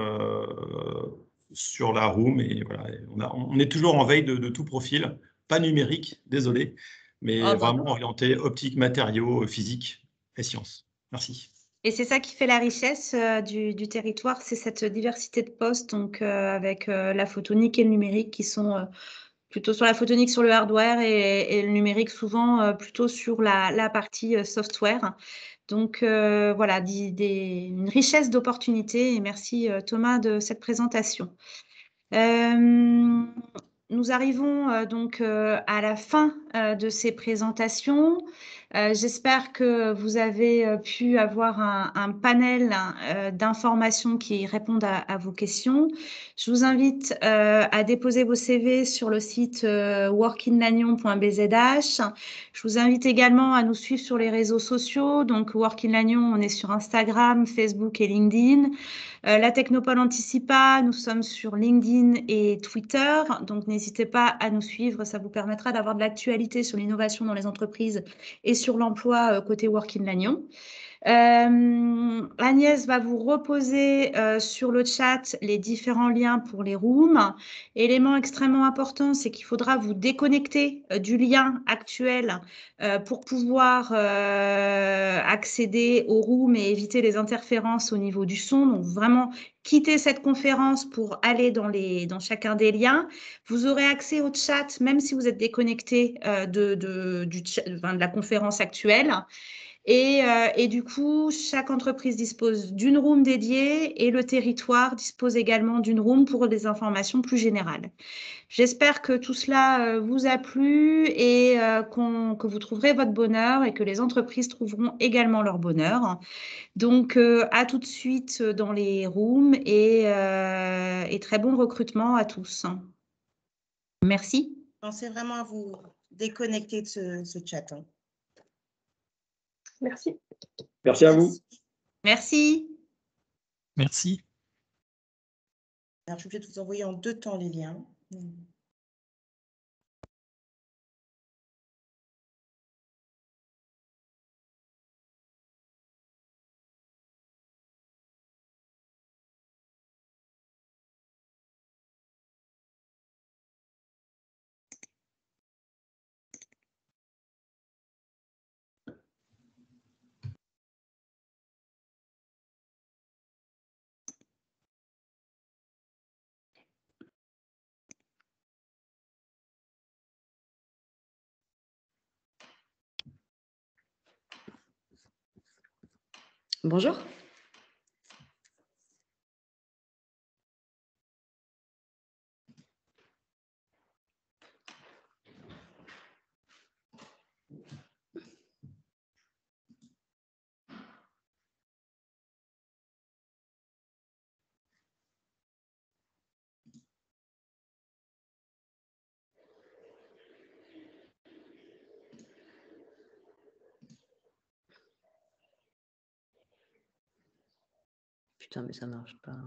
sur la room. Et voilà, on est toujours en veille de tout profil, pas numérique, désolé, mais vraiment orienté optique, matériaux, physique et sciences. Merci. Et c'est ça qui fait la richesse du territoire, c'est cette diversité de postes, donc avec la photonique et le numérique qui sont plutôt sur la photonique sur le hardware et le numérique souvent plutôt sur la partie software. Donc voilà, une richesse d'opportunités et merci Thomas de cette présentation. Nous arrivons donc à la fin de ces présentations. J'espère que vous avez pu avoir un panel d'informations qui répondent à vos questions. Je vous invite à déposer vos CV sur le site workinlannion.bzh. Je vous invite également à nous suivre sur les réseaux sociaux. Donc, Work in Lannion, on est sur Instagram, Facebook et LinkedIn. La Technopole Anticipa, nous sommes sur LinkedIn et Twitter, donc n'hésitez pas à nous suivre, ça vous permettra d'avoir de l'actualité sur l'innovation dans les entreprises et sur l'emploi côté Work in Lannion. Agnès va vous reposer sur le chat les différents liens pour les rooms. Élément extrêmement important, c'est qu'il faudra vous déconnecter du lien actuel pour pouvoir accéder aux rooms et éviter les interférences au niveau du son. Donc, vraiment, quitter cette conférence pour aller dans chacun des liens. Vous aurez accès au chat, même si vous êtes déconnecté de la conférence actuelle. Et du coup, chaque entreprise dispose d'une room dédiée et le territoire dispose également d'une room pour des informations plus générales. J'espère que tout cela vous a plu et que vous trouverez votre bonheur et que les entreprises trouveront également leur bonheur. Donc, à tout de suite dans les rooms et très bon recrutement à tous. Merci. Pensez vraiment à vous déconnecter de ce chat. Hein. Merci. Merci à vous. Merci. Merci. Alors, je vais peut-être vous envoyer en 2 temps les liens. Bonjour. Putain, mais ça marche pas.